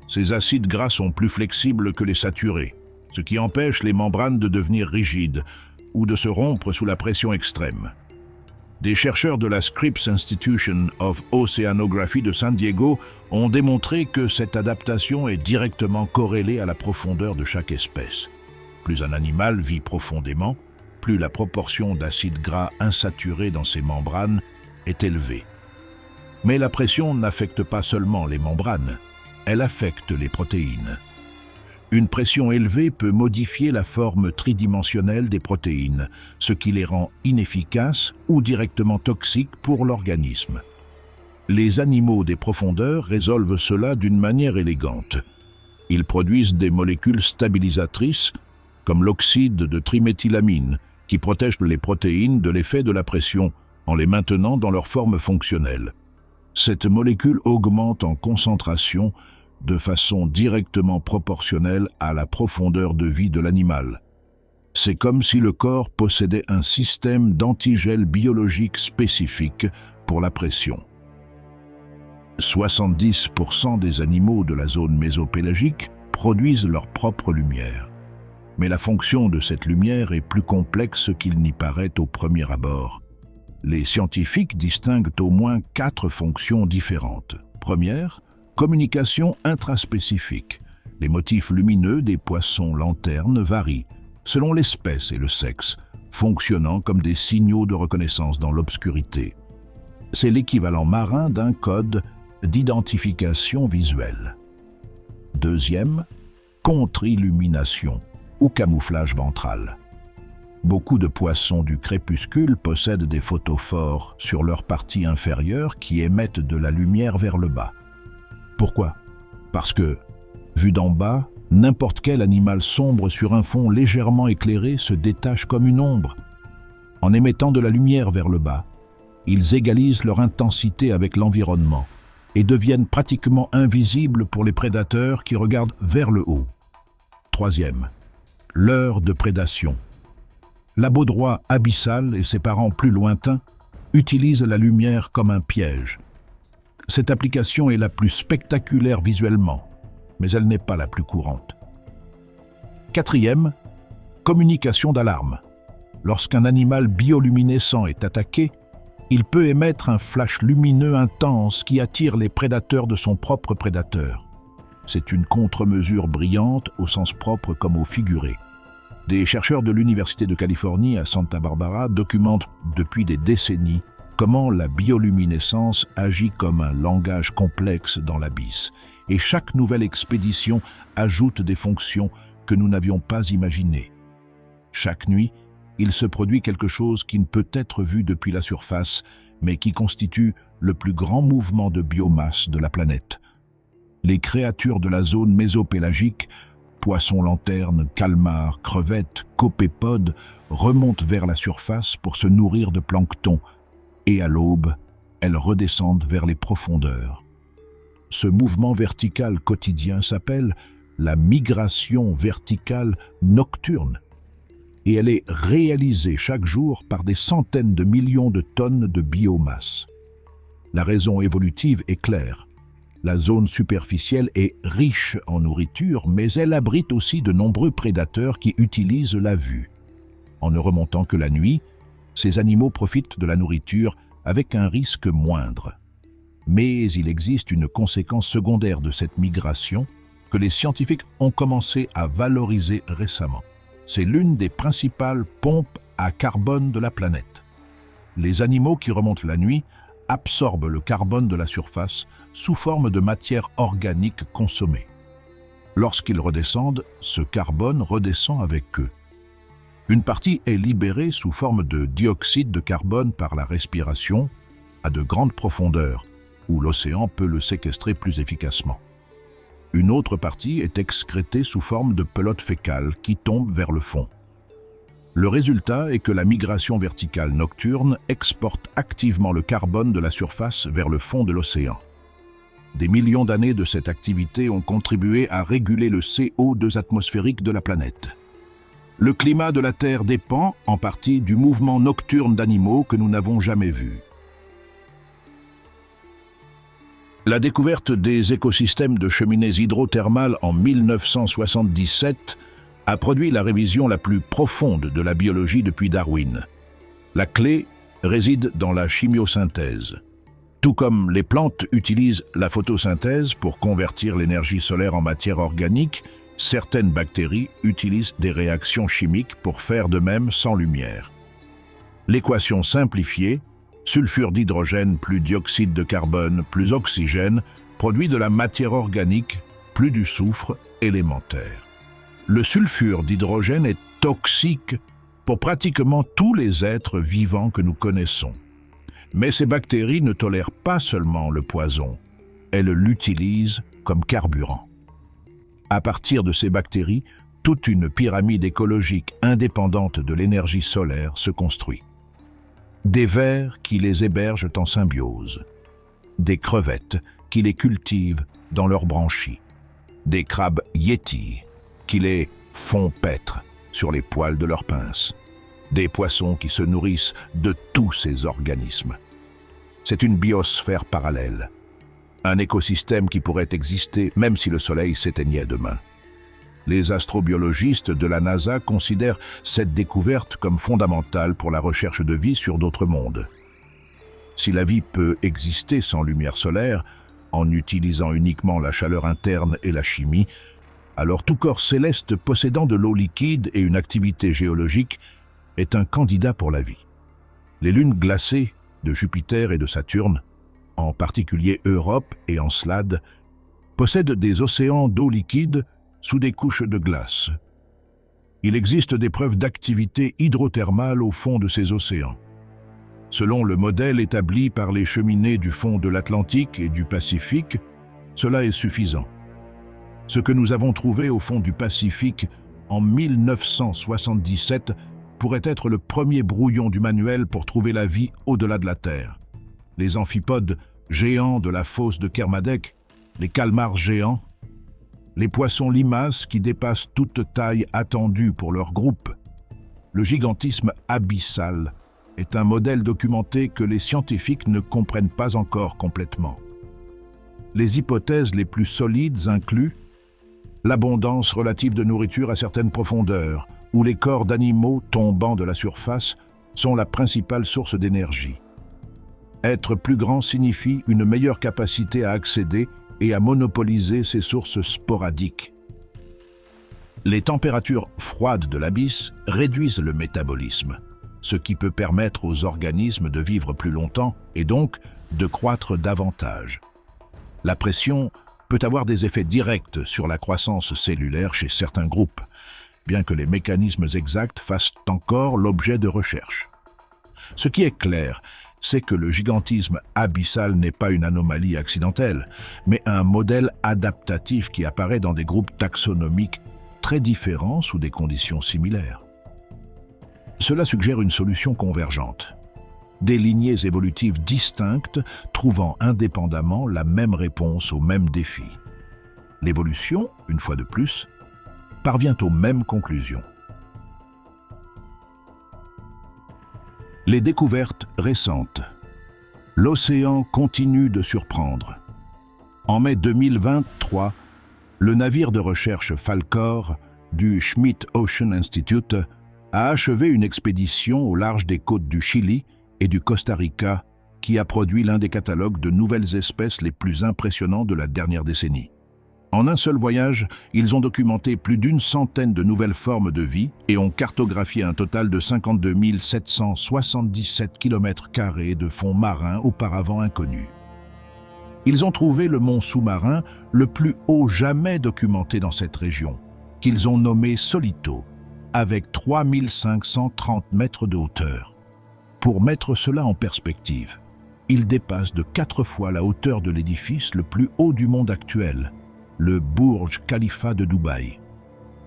Ces acides gras sont plus flexibles que les saturés, ce qui empêche les membranes de devenir rigides ou de se rompre sous la pression extrême. Des chercheurs de la Scripps Institution of Oceanography de San Diego ont démontré que cette adaptation est directement corrélée à la profondeur de chaque espèce. Plus un animal vit profondément, plus la proportion d'acides gras insaturés dans ses membranes est élevée. Mais la pression n'affecte pas seulement les membranes, elle affecte les protéines. Une pression élevée peut modifier la forme tridimensionnelle des protéines, ce qui les rend inefficaces ou directement toxiques pour l'organisme. Les animaux des profondeurs résolvent cela d'une manière élégante. Ils produisent des molécules stabilisatrices, comme l'oxyde de triméthylamine, qui protègent les protéines de l'effet de la pression en les maintenant dans leur forme fonctionnelle. Cette molécule augmente en concentration de façon directement proportionnelle à la profondeur de vie de l'animal. C'est comme si le corps possédait un système d'antigel biologique spécifique pour la pression. 70% des animaux de la zone mésopélagique produisent leur propre lumière. Mais la fonction de cette lumière est plus complexe qu'il n'y paraît au premier abord. Les scientifiques distinguent au moins 4 fonctions différentes. Première, communication intraspécifique. Les motifs lumineux des poissons lanternes varient, selon l'espèce et le sexe, fonctionnant comme des signaux de reconnaissance dans l'obscurité. C'est l'équivalent marin d'un code d'identification visuelle. Deuxième, contre-illumination ou camouflage ventral. Beaucoup de poissons du crépuscule possèdent des photophores sur leur partie inférieure qui émettent de la lumière vers le bas. Pourquoi? Parce que, vu d'en bas, n'importe quel animal sombre sur un fond légèrement éclairé se détache comme une ombre. En émettant de la lumière vers le bas, ils égalisent leur intensité avec l'environnement et deviennent pratiquement invisibles pour les prédateurs qui regardent vers le haut. Troisième, l'heure de prédation. La baudroie abyssale et ses parents plus lointains utilisent la lumière comme un piège. Cette application est la plus spectaculaire visuellement, mais elle n'est pas la plus courante. Quatrième, communication d'alarme. Lorsqu'un animal bioluminescent est attaqué, il peut émettre un flash lumineux intense qui attire les prédateurs de son propre prédateur. C'est une contre-mesure brillante au sens propre comme au figuré. Des chercheurs de l'Université de Californie à Santa Barbara documentent depuis des décennies comment la bioluminescence agit comme un langage complexe dans l'abysse, et chaque nouvelle expédition ajoute des fonctions que nous n'avions pas imaginées. Chaque nuit, il se produit quelque chose qui ne peut être vu depuis la surface, mais qui constitue le plus grand mouvement de biomasse de la planète. Les créatures de la zone mésopélagique, poissons lanternes, calmars, crevettes, copépodes, remontent vers la surface pour se nourrir de plancton, et à l'aube, elles redescendent vers les profondeurs. Ce mouvement vertical quotidien s'appelle la migration verticale nocturne, et elle est réalisée chaque jour par des centaines de millions de tonnes de biomasse. La raison évolutive est claire. La zone superficielle est riche en nourriture, mais elle abrite aussi de nombreux prédateurs qui utilisent la vue. En ne remontant que la nuit, ces animaux profitent de la nourriture avec un risque moindre. Mais il existe une conséquence secondaire de cette migration que les scientifiques ont commencé à valoriser récemment. C'est l'une des principales pompes à carbone de la planète. Les animaux qui remontent la nuit absorbent le carbone de la surface sous forme de matière organique consommée. Lorsqu'ils redescendent, ce carbone redescend avec eux. Une partie est libérée sous forme de dioxyde de carbone par la respiration à de grandes profondeurs, où l'océan peut le séquestrer plus efficacement. Une autre partie est excrétée sous forme de pelote fécale qui tombe vers le fond. Le résultat est que la migration verticale nocturne exporte activement le carbone de la surface vers le fond de l'océan. Des millions d'années de cette activité ont contribué à réguler le CO2 atmosphérique de la planète. Le climat de la Terre dépend, en partie, du mouvement nocturne d'animaux que nous n'avons jamais vu. La découverte des écosystèmes de cheminées hydrothermales en 1977 a produit la révision la plus profonde de la biologie depuis Darwin. La clé réside dans la chimiosynthèse. Tout comme les plantes utilisent la photosynthèse pour convertir l'énergie solaire en matière organique, certaines bactéries utilisent des réactions chimiques pour faire de même sans lumière. L'équation simplifiée, sulfure d'hydrogène plus dioxyde de carbone plus oxygène, produit de la matière organique plus du soufre élémentaire. Le sulfure d'hydrogène est toxique pour pratiquement tous les êtres vivants que nous connaissons. Mais ces bactéries ne tolèrent pas seulement le poison, elles l'utilisent comme carburant. À partir de ces bactéries, toute une pyramide écologique indépendante de l'énergie solaire se construit. Des vers qui les hébergent en symbiose, des crevettes qui les cultivent dans leurs branchies, des crabes yétis qui les font paître sur les poils de leurs pinces, des poissons qui se nourrissent de tous ces organismes. C'est une biosphère parallèle, un écosystème qui pourrait exister même si le Soleil s'éteignait demain. Les astrobiologistes de la NASA considèrent cette découverte comme fondamentale pour la recherche de vie sur d'autres mondes. Si la vie peut exister sans lumière solaire, en utilisant uniquement la chaleur interne et la chimie, alors tout corps céleste possédant de l'eau liquide et une activité géologique est un candidat pour la vie. Les lunes glacées de Jupiter et de Saturne, en particulier Europe et Encelade, possèdent des océans d'eau liquide sous des couches de glace. Il existe des preuves d'activité hydrothermale au fond de ces océans. Selon le modèle établi par les cheminées du fond de l'Atlantique et du Pacifique, cela est suffisant. Ce que nous avons trouvé au fond du Pacifique en 1977 pourrait être le premier brouillon du manuel pour trouver la vie au-delà de la Terre. Les amphipodes géants de la fosse de Kermadec, les calmars géants, les poissons limaces qui dépassent toute taille attendue pour leur groupe. Le gigantisme abyssal est un modèle documenté que les scientifiques ne comprennent pas encore complètement. Les hypothèses les plus solides incluent l'abondance relative de nourriture à certaines profondeurs, où les corps d'animaux tombant de la surface sont la principale source d'énergie. Être plus grand signifie une meilleure capacité à accéder et à monopoliser ces sources sporadiques. Les températures froides de l'abysse réduisent le métabolisme, ce qui peut permettre aux organismes de vivre plus longtemps et donc de croître davantage. La pression peut avoir des effets directs sur la croissance cellulaire chez certains groupes, bien que les mécanismes exacts fassent encore l'objet de recherches. Ce qui est clair, c'est que le gigantisme abyssal n'est pas une anomalie accidentelle, mais un modèle adaptatif qui apparaît dans des groupes taxonomiques très différents sous des conditions similaires. Cela suggère une solution convergente. Des lignées évolutives distinctes trouvant indépendamment la même réponse aux mêmes défis. L'évolution, une fois de plus, parvient aux mêmes conclusions. Les découvertes récentes. L'océan continue de surprendre. En mai 2023, le navire de recherche Falkor du Schmidt Ocean Institute a achevé une expédition au large des côtes du Chili et du Costa Rica qui a produit l'un des catalogues de nouvelles espèces les plus impressionnants de la dernière décennie. En un seul voyage, ils ont documenté plus d'une centaine de nouvelles formes de vie et ont cartographié un total de 52 777 km² de fonds marins auparavant inconnus. Ils ont trouvé le mont sous-marin le plus haut jamais documenté dans cette région, qu'ils ont nommé Solito, avec 3530 mètres de hauteur. Pour mettre cela en perspective, il dépasse de 4 fois la hauteur de l'édifice le plus haut du monde actuel, le Burj Khalifa de Dubaï.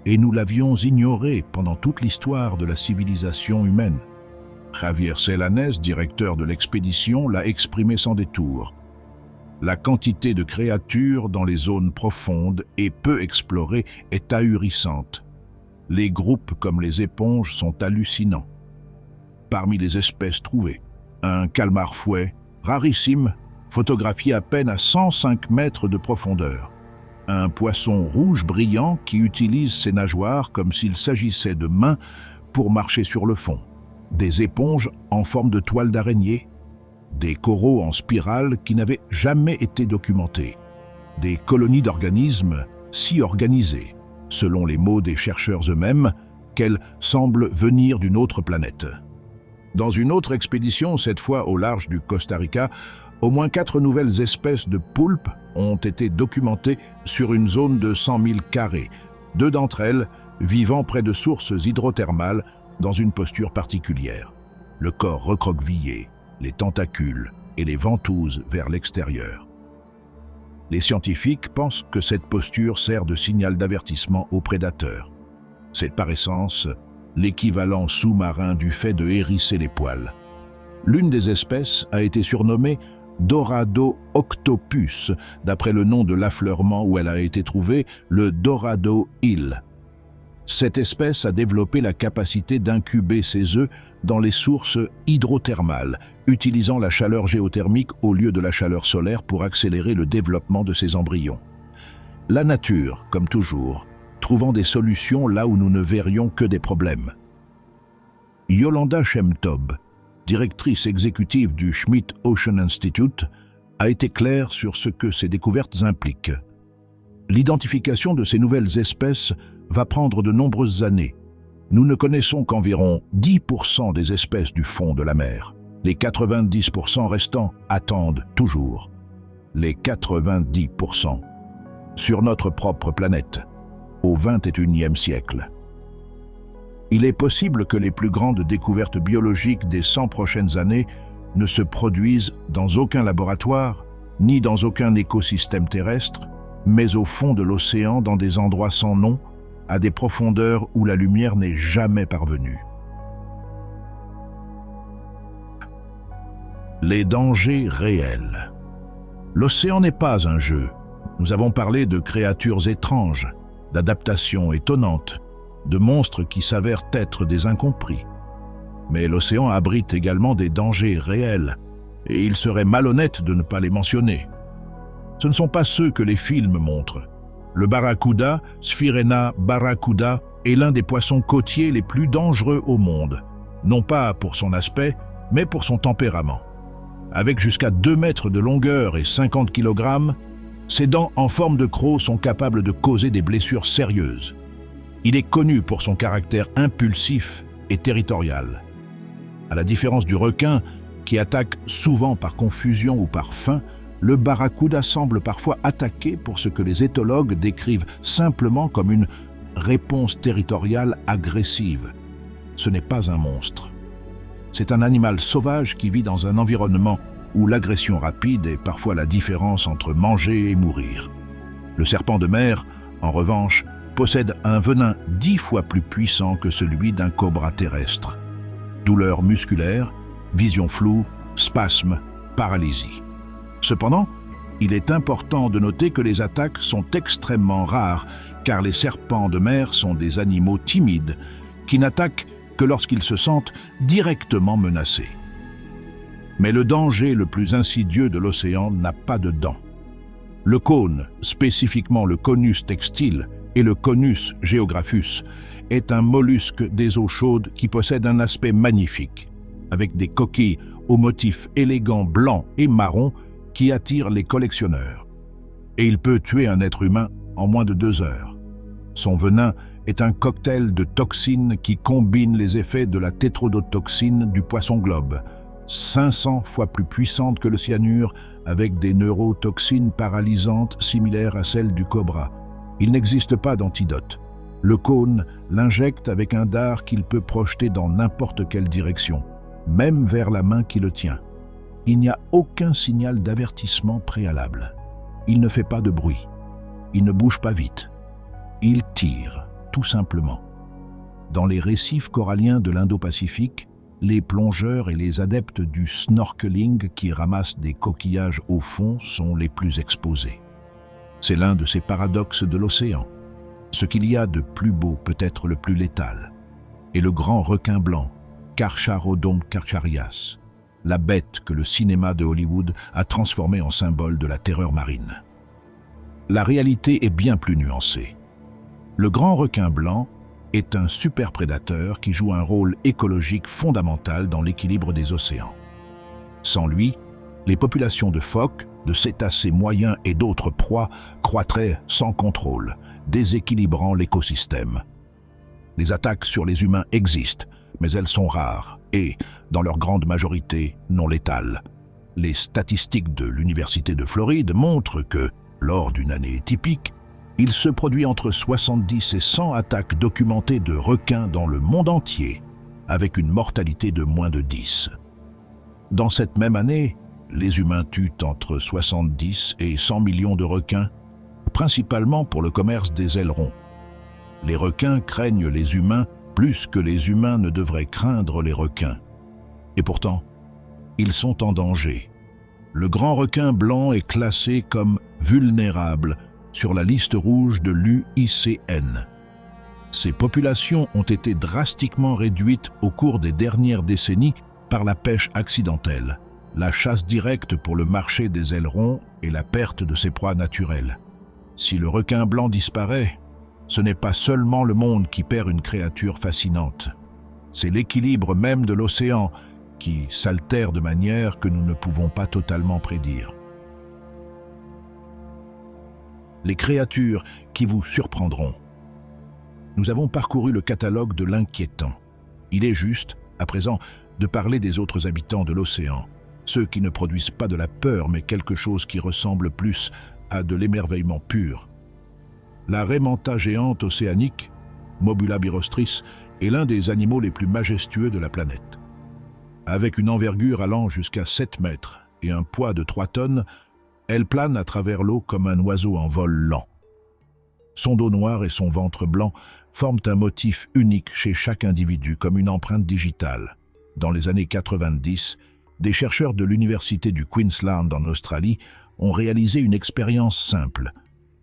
Et nous l'avions ignoré pendant toute l'histoire de la civilisation humaine. Javier Selanes, directeur de l'expédition, l'a exprimé sans détour. La quantité de créatures dans les zones profondes et peu explorées est ahurissante. Les groupes comme les éponges sont hallucinants. Parmi les espèces trouvées, un calmar-fouet, rarissime, photographié à peine à 105 mètres de profondeur. Un poisson rouge brillant qui utilise ses nageoires comme s'il s'agissait de mains pour marcher sur le fond. des éponges en forme de toile d'araignée, des coraux en spirale qui n'avaient jamais été documentés, des colonies d'organismes si organisées, selon les mots des chercheurs eux-mêmes, qu'elles semblent venir d'une autre planète. Dans une autre expédition, cette fois au large du Costa Rica, au moins 4 nouvelles espèces de poulpes ont été documentées sur une zone de 100 000 carrés, 2 d'entre elles vivant près de sources hydrothermales dans une posture particulière, le corps recroquevillé, les tentacules et les ventouses vers l'extérieur. Les scientifiques pensent que cette posture sert de signal d'avertissement aux prédateurs. C'est par essence l'équivalent sous-marin du fait de hérisser les poils. L'une des espèces a été surnommée Dorado octopus, d'après le nom de l'affleurement où elle a été trouvée, le Dorado Hill. Cette espèce a développé la capacité d'incuber ses œufs dans les sources hydrothermales, utilisant la chaleur géothermique au lieu de la chaleur solaire pour accélérer le développement de ses embryons. La nature, comme toujours, trouvant des solutions là où nous ne verrions que des problèmes. Yolanda Shemtob, directrice exécutive du Schmidt Ocean Institute, a été claire sur ce que ces découvertes impliquent. L'identification de ces nouvelles espèces va prendre de nombreuses années. Nous ne connaissons qu'environ 10% des espèces du fond de la mer. Les 90% restants attendent toujours. Les 90% sur notre propre planète, au XXIe siècle. Il est possible que les plus grandes découvertes biologiques des 100 prochaines années ne se produisent dans aucun laboratoire, ni dans aucun écosystème terrestre, mais au fond de l'océan, dans des endroits sans nom, à des profondeurs où la lumière n'est jamais parvenue. Les dangers réels. L'océan n'est pas un jeu. Nous avons parlé de créatures étranges, d'adaptations étonnantes, de monstres qui s'avèrent être des incompris. Mais l'océan abrite également des dangers réels, et il serait malhonnête de ne pas les mentionner. Ce ne sont pas ceux que les films montrent. Le barracuda, Sphyrena barracuda, est l'un des poissons côtiers les plus dangereux au monde, non pas pour son aspect, mais pour son tempérament. Avec jusqu'à 2 mètres de longueur et 50 kg, ses dents en forme de croc sont capables de causer des blessures sérieuses. Il est connu pour son caractère impulsif et territorial. À la différence du requin, qui attaque souvent par confusion ou par faim, le barracuda semble parfois attaquer pour ce que les éthologues décrivent simplement comme une réponse territoriale agressive. Ce n'est pas un monstre. C'est un animal sauvage qui vit dans un environnement où l'agression rapide est parfois la différence entre manger et mourir. Le serpent de mer, en revanche, possède un venin 10 fois plus puissant que celui d'un cobra terrestre. Douleurs musculaires, vision floue, spasmes, paralysie. Cependant, il est important de noter que les attaques sont extrêmement rares, car les serpents de mer sont des animaux timides qui n'attaquent que lorsqu'ils se sentent directement menacés. Mais le danger le plus insidieux de l'océan n'a pas de dents. Le cône, spécifiquement le Conus textile et le Conus geographus, est un mollusque des eaux chaudes qui possède un aspect magnifique, avec des coquilles aux motifs élégants blancs et marrons qui attirent les collectionneurs. Et il peut tuer un être humain en moins de 2 heures. Son venin est un cocktail de toxines qui combine les effets de la tétrodotoxine du poisson-globe, 500 fois plus puissante que le cyanure, avec des neurotoxines paralysantes similaires à celles du cobra. Il n'existe pas d'antidote. Le cône l'injecte avec un dard qu'il peut projeter dans n'importe quelle direction, même vers la main qui le tient. Il n'y a aucun signal d'avertissement préalable. Il ne fait pas de bruit. Il ne bouge pas vite. Il tire, tout simplement. Dans les récifs coralliens de l'Indo-Pacifique, les plongeurs et les adeptes du snorkeling qui ramassent des coquillages au fond sont les plus exposés. C'est l'un de ces paradoxes de l'océan. Ce qu'il y a de plus beau peut être le plus létal. Et le grand requin blanc, Carcharodon carcharias, la bête que le cinéma de Hollywood a transformée en symbole de la terreur marine. La réalité est bien plus nuancée. Le grand requin blanc est un superprédateur qui joue un rôle écologique fondamental dans l'équilibre des océans. Sans lui, les populations de phoques, de cétacés moyens et d'autres proies croîtraient sans contrôle, déséquilibrant l'écosystème. Les attaques sur les humains existent, mais elles sont rares et, dans leur grande majorité, non létales. Les statistiques de l'Université de Floride montrent que, lors d'une année typique, il se produit entre 70 et 100 attaques documentées de requins dans le monde entier, avec une mortalité de moins de 10. Dans cette même année, les humains tuent entre 70 et 100 millions de requins, principalement pour le commerce des ailerons. Les requins craignent les humains plus que les humains ne devraient craindre les requins. Et pourtant, ils sont en danger. Le grand requin blanc est classé comme vulnérable sur la liste rouge de l'UICN. Ces populations ont été drastiquement réduites au cours des dernières décennies par la pêche accidentelle, la chasse directe pour le marché des ailerons et la perte de ses proies naturelles. Si le requin blanc disparaît, ce n'est pas seulement le monde qui perd une créature fascinante. C'est l'équilibre même de l'océan qui s'altère de manière que nous ne pouvons pas totalement prédire. Les créatures qui vous surprendront. Nous avons parcouru le catalogue de l'inquiétant. Il est juste, à présent, de parler des autres habitants de l'océan, ceux qui ne produisent pas de la peur mais quelque chose qui ressemble plus à de l'émerveillement pur. La raie manta géante océanique, Mobula birostris, est l'un des animaux les plus majestueux de la planète. Avec une envergure allant jusqu'à 7 mètres et un poids de 3 tonnes, elle plane à travers l'eau comme un oiseau en vol lent. Son dos noir et son ventre blanc forment un motif unique chez chaque individu, comme une empreinte digitale. Dans les années 90, des chercheurs de l'Université du Queensland en Australie ont réalisé une expérience simple.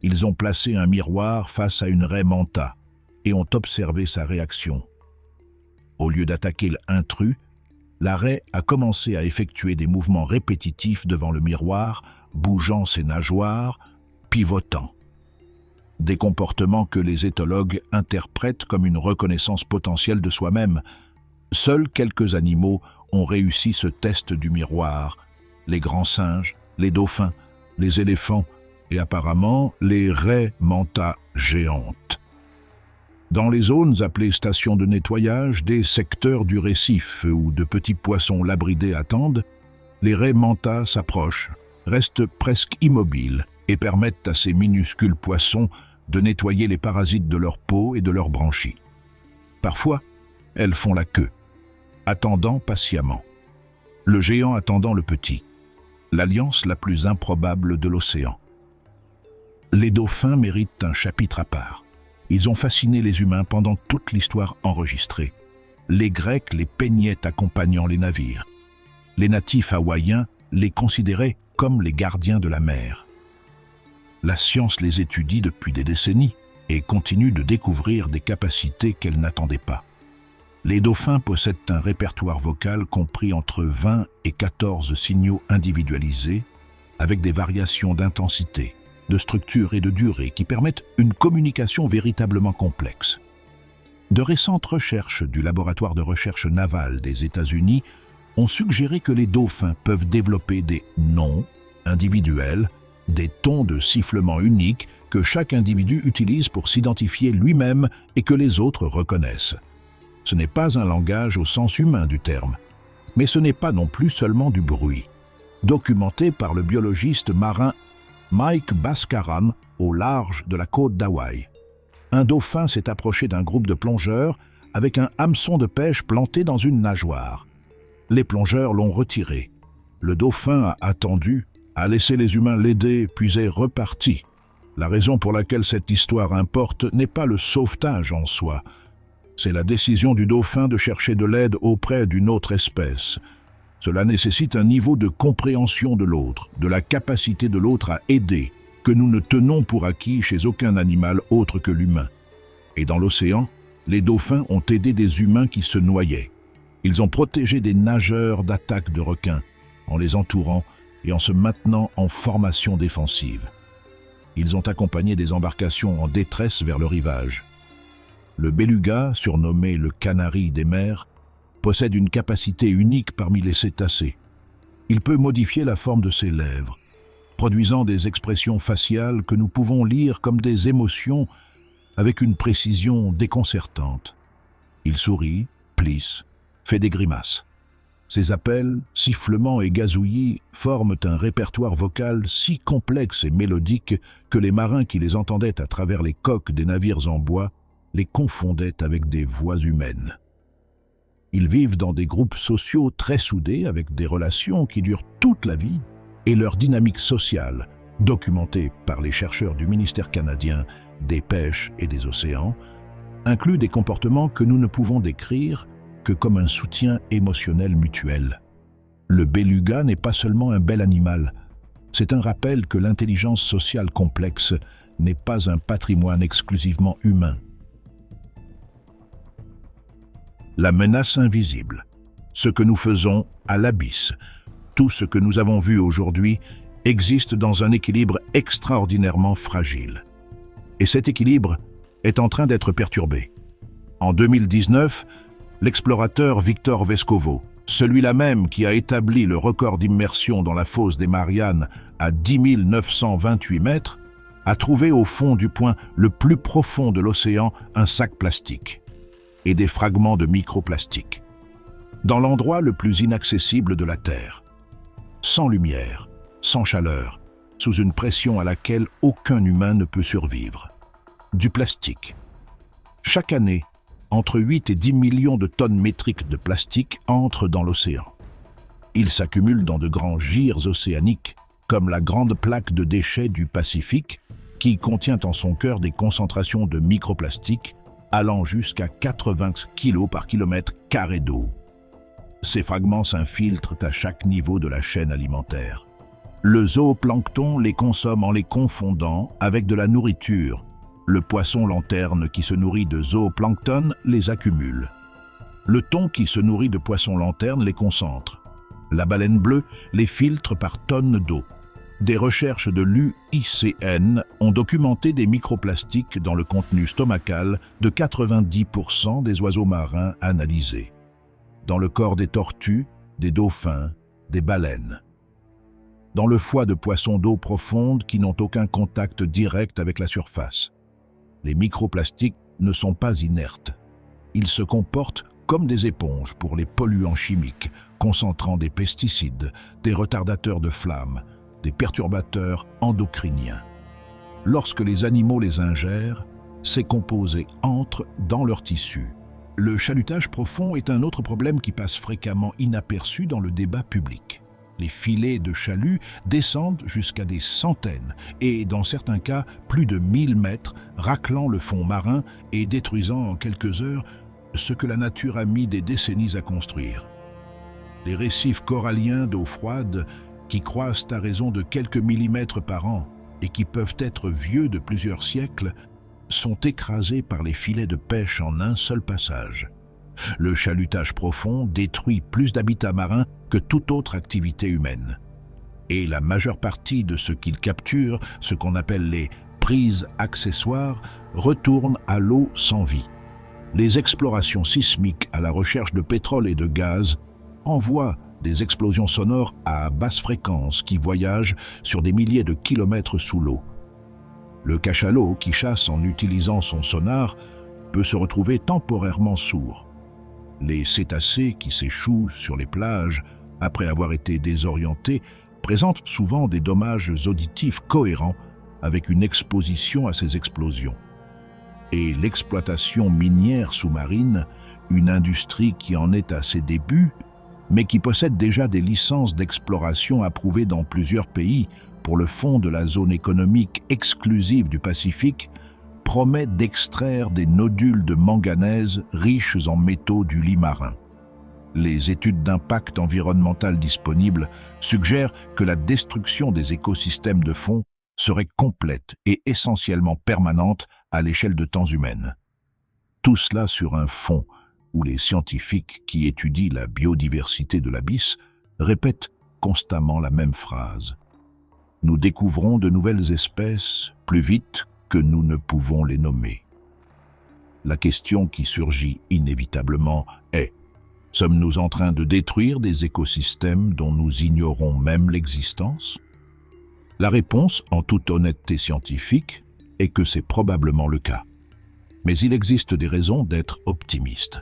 Ils ont placé un miroir face à une raie manta et ont observé sa réaction. Au lieu d'attaquer l'intrus, la raie a commencé à effectuer des mouvements répétitifs devant le miroir, bougeant ses nageoires, pivotant. Des comportements que les éthologues interprètent comme une reconnaissance potentielle de soi-même. Seuls quelques animaux ont réussi ce test du miroir, les grands singes, les dauphins, les éléphants et apparemment les raies manta géantes. Dans les zones appelées stations de nettoyage, des secteurs du récif où de petits poissons labridés attendent, les raies manta s'approchent, restent presque immobiles et permettent à ces minuscules poissons de nettoyer les parasites de leur peau et de leurs branchies. Parfois, elles font la queue, attendant patiemment. Le géant attendant le petit, l'alliance la plus improbable de l'océan. Les dauphins méritent un chapitre à part. Ils ont fasciné les humains pendant toute l'histoire enregistrée. Les Grecs les peignaient accompagnant les navires. Les natifs hawaïens les considéraient comme les gardiens de la mer. La science les étudie depuis des décennies et continue de découvrir des capacités qu'elle n'attendait pas. Les dauphins possèdent un répertoire vocal compris entre 20 et 14 signaux individualisés, avec des variations d'intensité, de structure et de durée qui permettent une communication véritablement complexe. De récentes recherches du laboratoire de recherche navale des États-Unis ont suggéré que les dauphins peuvent développer des noms individuels, des tons de sifflement uniques que chaque individu utilise pour s'identifier lui-même et que les autres reconnaissent. Ce n'est pas un langage au sens humain du terme, mais ce n'est pas non plus seulement du bruit. Documenté par le biologiste marin Mike Bhaskaran au large de la côte d'Hawaï. Un dauphin s'est approché d'un groupe de plongeurs avec un hameçon de pêche planté dans une nageoire. Les plongeurs l'ont retiré. Le dauphin a attendu, a laissé les humains l'aider, puis est reparti. La raison pour laquelle cette histoire importe n'est pas le sauvetage en soi. C'est la décision du dauphin de chercher de l'aide auprès d'une autre espèce. Cela nécessite un niveau de compréhension de l'autre, de la capacité de l'autre à aider, que nous ne tenons pour acquis chez aucun animal autre que l'humain. Et dans l'océan, les dauphins ont aidé des humains qui se noyaient. Ils ont protégé des nageurs d'attaques de requins, en les entourant et en se maintenant en formation défensive. Ils ont accompagné des embarcations en détresse vers le rivage. Le beluga, surnommé le canari des mers, possède une capacité unique parmi les cétacés. Il peut modifier la forme de ses lèvres, produisant des expressions faciales que nous pouvons lire comme des émotions avec une précision déconcertante. Il sourit, plisse, fait des grimaces. Ses appels, sifflements et gazouillis forment un répertoire vocal si complexe et mélodique que les marins qui les entendaient à travers les coques des navires en bois les confondaient avec des voix humaines. Ils vivent dans des groupes sociaux très soudés avec des relations qui durent toute la vie et leur dynamique sociale, documentée par les chercheurs du ministère canadien des Pêches et des Océans, inclut des comportements que nous ne pouvons décrire que comme un soutien émotionnel mutuel. Le beluga n'est pas seulement un bel animal, c'est un rappel que l'intelligence sociale complexe n'est pas un patrimoine exclusivement humain. La menace invisible. Ce que nous faisons à l'abysse, tout ce que nous avons vu aujourd'hui, existe dans un équilibre extraordinairement fragile. Et cet équilibre est en train d'être perturbé. En 2019, l'explorateur Victor Vescovo, celui-là même qui a établi le record d'immersion dans la fosse des Mariannes à 10 928 mètres, a trouvé au fond du point le plus profond de l'océan un sac plastique et des fragments de microplastique, dans l'endroit le plus inaccessible de la Terre, sans lumière, sans chaleur, sous une pression à laquelle aucun humain ne peut survivre. Du plastique. Chaque année, entre 8 et 10 millions de tonnes métriques de plastique entrent dans l'océan. Ils s'accumulent dans de grands gyres océaniques, comme la grande plaque de déchets du Pacifique, qui contient en son cœur des concentrations de microplastique allant jusqu'à 80 kg par kilomètre carré d'eau. Ces fragments s'infiltrent à chaque niveau de la chaîne alimentaire. Le zooplancton les consomme en les confondant avec de la nourriture. Le poisson lanterne qui se nourrit de zooplancton les accumule. Le thon qui se nourrit de poissons lanterne les concentre. La baleine bleue les filtre par tonnes d'eau. Des recherches de l'UICN ont documenté des microplastiques dans le contenu stomacal de 90% des oiseaux marins analysés, dans le corps des tortues, des dauphins, des baleines, dans le foie de poissons d'eau profonde qui n'ont aucun contact direct avec la surface. Les microplastiques ne sont pas inertes. Ils se comportent comme des éponges pour les polluants chimiques, concentrant des pesticides, des retardateurs de flammes, des perturbateurs endocriniens. Lorsque les animaux les ingèrent, ces composés entrent dans leurs tissus. Le chalutage profond est un autre problème qui passe fréquemment inaperçu dans le débat public. Les filets de chalut descendent jusqu'à des centaines et, dans certains cas, plus de 1000 mètres, raclant le fond marin et détruisant en quelques heures ce que la nature a mis des décennies à construire. Les récifs coralliens d'eau froide qui croissent à raison de quelques millimètres par an et qui peuvent être vieux de plusieurs siècles, sont écrasés par les filets de pêche en un seul passage. Le chalutage profond détruit plus d'habitats marins que toute autre activité humaine. Et la majeure partie de ce qu'il capture, ce qu'on appelle les prises accessoires, retourne à l'eau sans vie. Les explorations sismiques à la recherche de pétrole et de gaz envoient des explosions sonores à basse fréquence qui voyagent sur des milliers de kilomètres sous l'eau. Le cachalot qui chasse en utilisant son sonar peut se retrouver temporairement sourd. Les cétacés qui s'échouent sur les plages après avoir été désorientés présentent souvent des dommages auditifs cohérents avec une exposition à ces explosions. Et l'exploitation minière sous-marine, une industrie qui en est à ses débuts, mais qui possède déjà des licences d'exploration approuvées dans plusieurs pays pour le fond de la zone économique exclusive du Pacifique, promet d'extraire des nodules de manganèse riches en métaux du lit marin. Les études d'impact environnemental disponibles suggèrent que la destruction des écosystèmes de fond serait complète et essentiellement permanente à l'échelle de temps humaine. Tout cela sur un fond où les scientifiques qui étudient la biodiversité de l'abysse répètent constamment la même phrase. Nous découvrons de nouvelles espèces plus vite que nous ne pouvons les nommer. la question qui surgit inévitablement est: sommes-nous en train de détruire des écosystèmes dont nous ignorons même l'existence? La réponse, en toute honnêteté scientifique, est que c'est probablement le cas. Mais il existe des raisons d'être optimiste.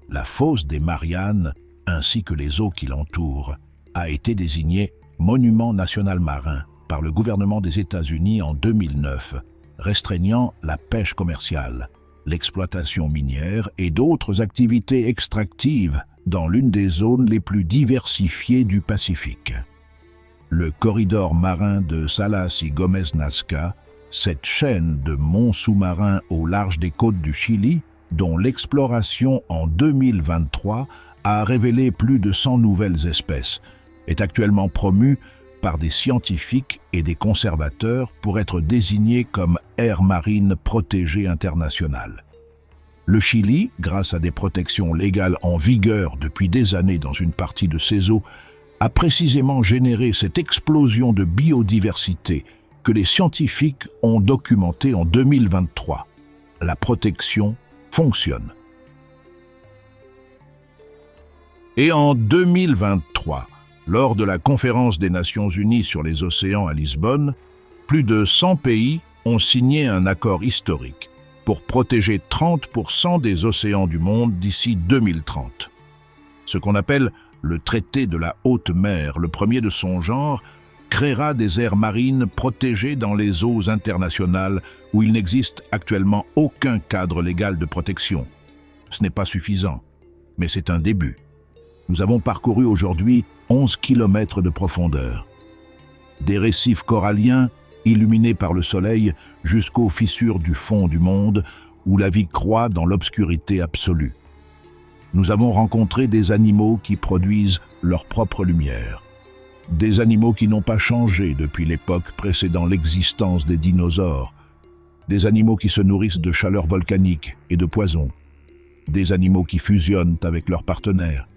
La fosse des Mariannes, ainsi que les eaux qui l'entourent, a été désignée monument national marin par le gouvernement des États-Unis en 2009, restreignant la pêche commerciale, l'exploitation minière et d'autres activités extractives dans l'une des zones les plus diversifiées du Pacifique. Le corridor marin de Salas y Gomez-Nazca, cette chaîne de monts sous-marins au large des côtes du Chili, dont l'exploration en 2023 a révélé plus de 100 nouvelles espèces, est actuellement promue par des scientifiques et des conservateurs pour être désignée comme aire marine protégée internationale. Le Chili, grâce à des protections légales en vigueur depuis des années dans une partie de ses eaux, a précisément généré cette explosion de biodiversité que les scientifiques ont documentée en 2023. La protection fonctionne. Et en 2023, lors de la conférence des Nations Unies sur les océans à Lisbonne, plus de 100 pays ont signé un accord historique pour protéger 30% des océans du monde d'ici 2030. Ce qu'on appelle le traité de la haute mer, le premier de son genre, créera des aires marines protégées dans les eaux internationales où il n'existe actuellement aucun cadre légal de protection. Ce n'est pas suffisant, mais c'est un début. Nous avons parcouru aujourd'hui 11 kilomètres de profondeur. Des récifs coralliens illuminés par le soleil jusqu'aux fissures du fond du monde où la vie croît dans l'obscurité absolue. Nous avons rencontré des animaux qui produisent leur propre lumière. Des animaux qui n'ont pas changé depuis l'époque précédant l'existence des dinosaures. Des animaux qui se nourrissent de chaleur volcanique et de poison. Des animaux qui fusionnent avec leurs partenaires.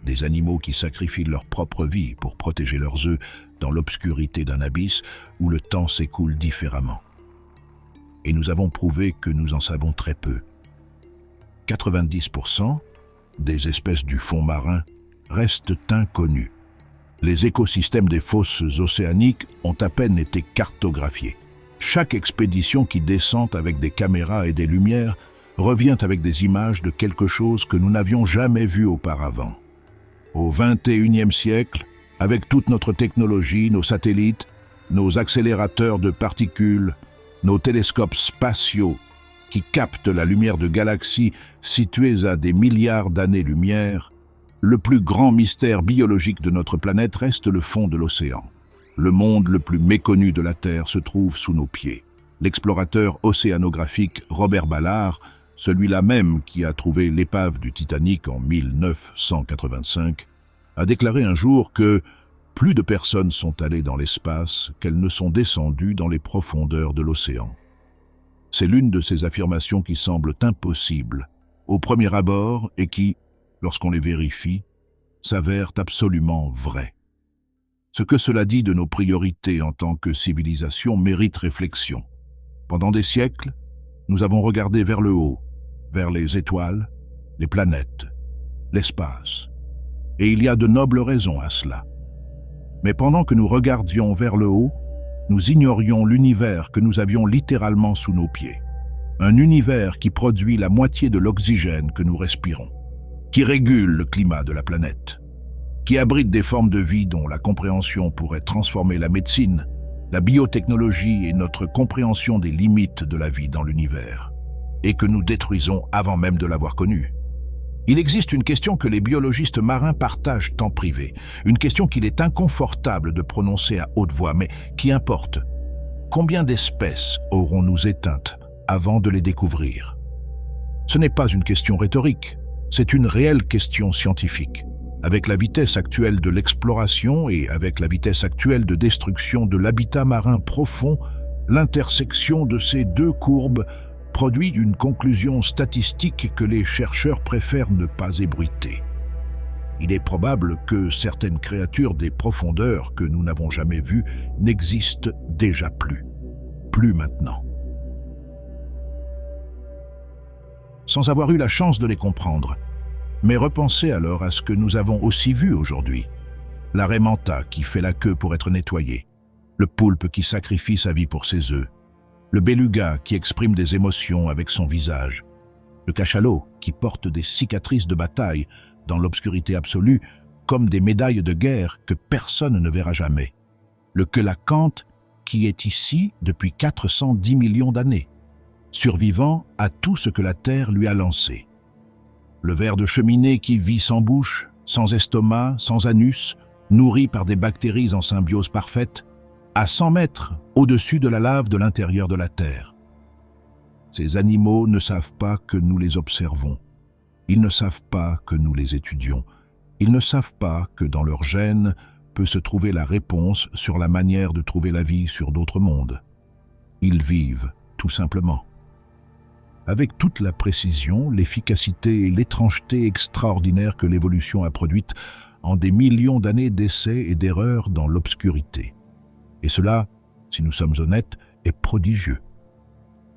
Des animaux qui sacrifient leur propre vie pour protéger leurs œufs dans l'obscurité d'un abysse où le temps s'écoule différemment. Et nous avons prouvé que nous en savons très peu. 90% des espèces du fond marin restent inconnues. Les écosystèmes des fosses océaniques ont à peine été cartographiés. Chaque expédition qui descend avec des caméras et des lumières revient avec des images de quelque chose que nous n'avions jamais vu auparavant. Au XXIe siècle, avec toute notre technologie, nos satellites, nos accélérateurs de particules, nos télescopes spatiaux qui captent la lumière de galaxies situées à des milliards d'années-lumière, le plus grand mystère biologique de notre planète reste le fond de l'océan. Le monde le plus méconnu de la Terre se trouve sous nos pieds. L'explorateur océanographique Robert Ballard, celui-là même qui a trouvé l'épave du Titanic en 1985, a déclaré un jour que plus de personnes sont allées dans l'espace qu'elles ne sont descendues dans les profondeurs de l'océan. C'est l'une de ces affirmations qui semblent impossibles au premier abord et qui, lorsqu'on les vérifie, s'avèrent absolument vraies. Ce que cela dit de nos priorités en tant que civilisation mérite réflexion. Pendant des siècles, nous avons regardé vers le haut, vers les étoiles, les planètes, l'espace. Et il y a de nobles raisons à cela. Mais pendant que nous regardions vers le haut, nous ignorions l'univers que nous avions littéralement sous nos pieds. Un univers qui produit la moitié de l'oxygène que nous respirons, qui régule le climat de la planète, qui abrite des formes de vie dont la compréhension pourrait transformer la médecine, la biotechnologie et notre compréhension des limites de la vie dans l'univers, et que nous détruisons avant même de l'avoir connue. Il existe une question que les biologistes marins partagent en privé, une question qu'il est inconfortable de prononcer à haute voix, mais qui importe. Combien d'espèces aurons-nous éteintes avant de les découvrir? Ce n'est pas une question rhétorique, c'est une réelle question scientifique. Avec la vitesse actuelle de l'exploration et avec la vitesse actuelle de destruction de l'habitat marin profond, l'intersection de ces deux courbes produit une conclusion statistique que les chercheurs préfèrent ne pas ébruiter. Il est probable que certaines créatures des profondeurs que nous n'avons jamais vues n'existent déjà plus. Plus maintenant. sans avoir eu la chance de les comprendre. Mais repensez alors à ce que nous avons aussi vu aujourd'hui. La raie manta qui fait la queue pour être nettoyée, le poulpe qui sacrifie sa vie pour ses œufs, le beluga qui exprime des émotions avec son visage, le cachalot qui porte des cicatrices de bataille dans l'obscurité absolue comme des médailles de guerre que personne ne verra jamais, le quelacanthe qui est ici depuis 410 millions d'années, survivant à tout ce que la terre lui a lancé, le ver de cheminée qui vit sans bouche, sans estomac, sans anus, nourri par des bactéries en symbiose parfaite, à 100 mètres au-dessus de la lave de l'intérieur de la Terre. Ces animaux ne savent pas que nous les observons. Ils ne savent pas que nous les étudions. Ils ne savent pas que dans leur gène peut se trouver la réponse sur la manière de trouver la vie sur d'autres mondes. Ils vivent, tout simplement. Avec toute la précision, l'efficacité et l'étrangeté extraordinaires que l'évolution a produites en des millions d'années d'essais et d'erreurs dans l'obscurité. Et cela, si nous sommes honnêtes, est prodigieux.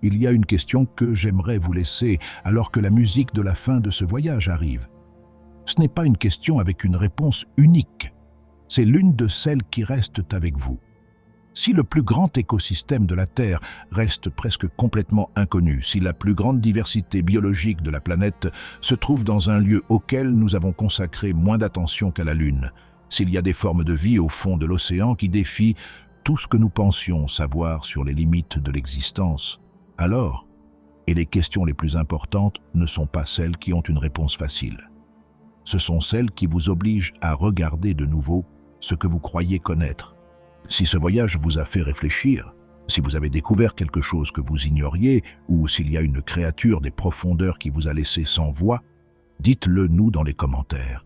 Il y a une question que j'aimerais vous laisser alors que la musique de la fin de ce voyage arrive. Ce n'est pas une question avec une réponse unique. C'est l'une de celles qui restent avec vous. Si le plus grand écosystème de la Terre reste presque complètement inconnu, si la plus grande diversité biologique de la planète se trouve dans un lieu auquel nous avons consacré moins d'attention qu'à la Lune, s'il y a des formes de vie au fond de l'océan qui défient tout ce que nous pensions savoir sur les limites de l'existence, alors, et les questions les plus importantes ne sont pas celles qui ont une réponse facile. Ce sont celles qui vous obligent à regarder de nouveau ce que vous croyez connaître. Si ce voyage vous a fait réfléchir, si vous avez découvert quelque chose que vous ignoriez, ou s'il y a une créature des profondeurs qui vous a laissé sans voix, dites-le nous dans les commentaires.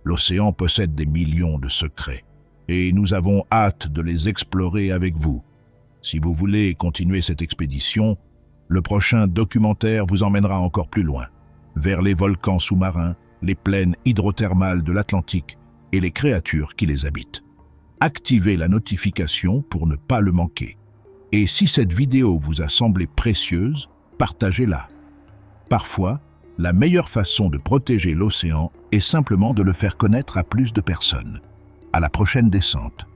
L'océan possède des millions de secrets, et nous avons hâte de les explorer avec vous. Si vous voulez continuer cette expédition, le prochain documentaire vous emmènera encore plus loin, vers les volcans sous-marins, les plaines hydrothermales de l'Atlantique et les créatures qui les habitent. Activez la notification pour ne pas le manquer. Et si cette vidéo vous a semblé précieuse, partagez-la. Parfois, la meilleure façon de protéger l'océan est simplement de le faire connaître à plus de personnes. À la prochaine descente.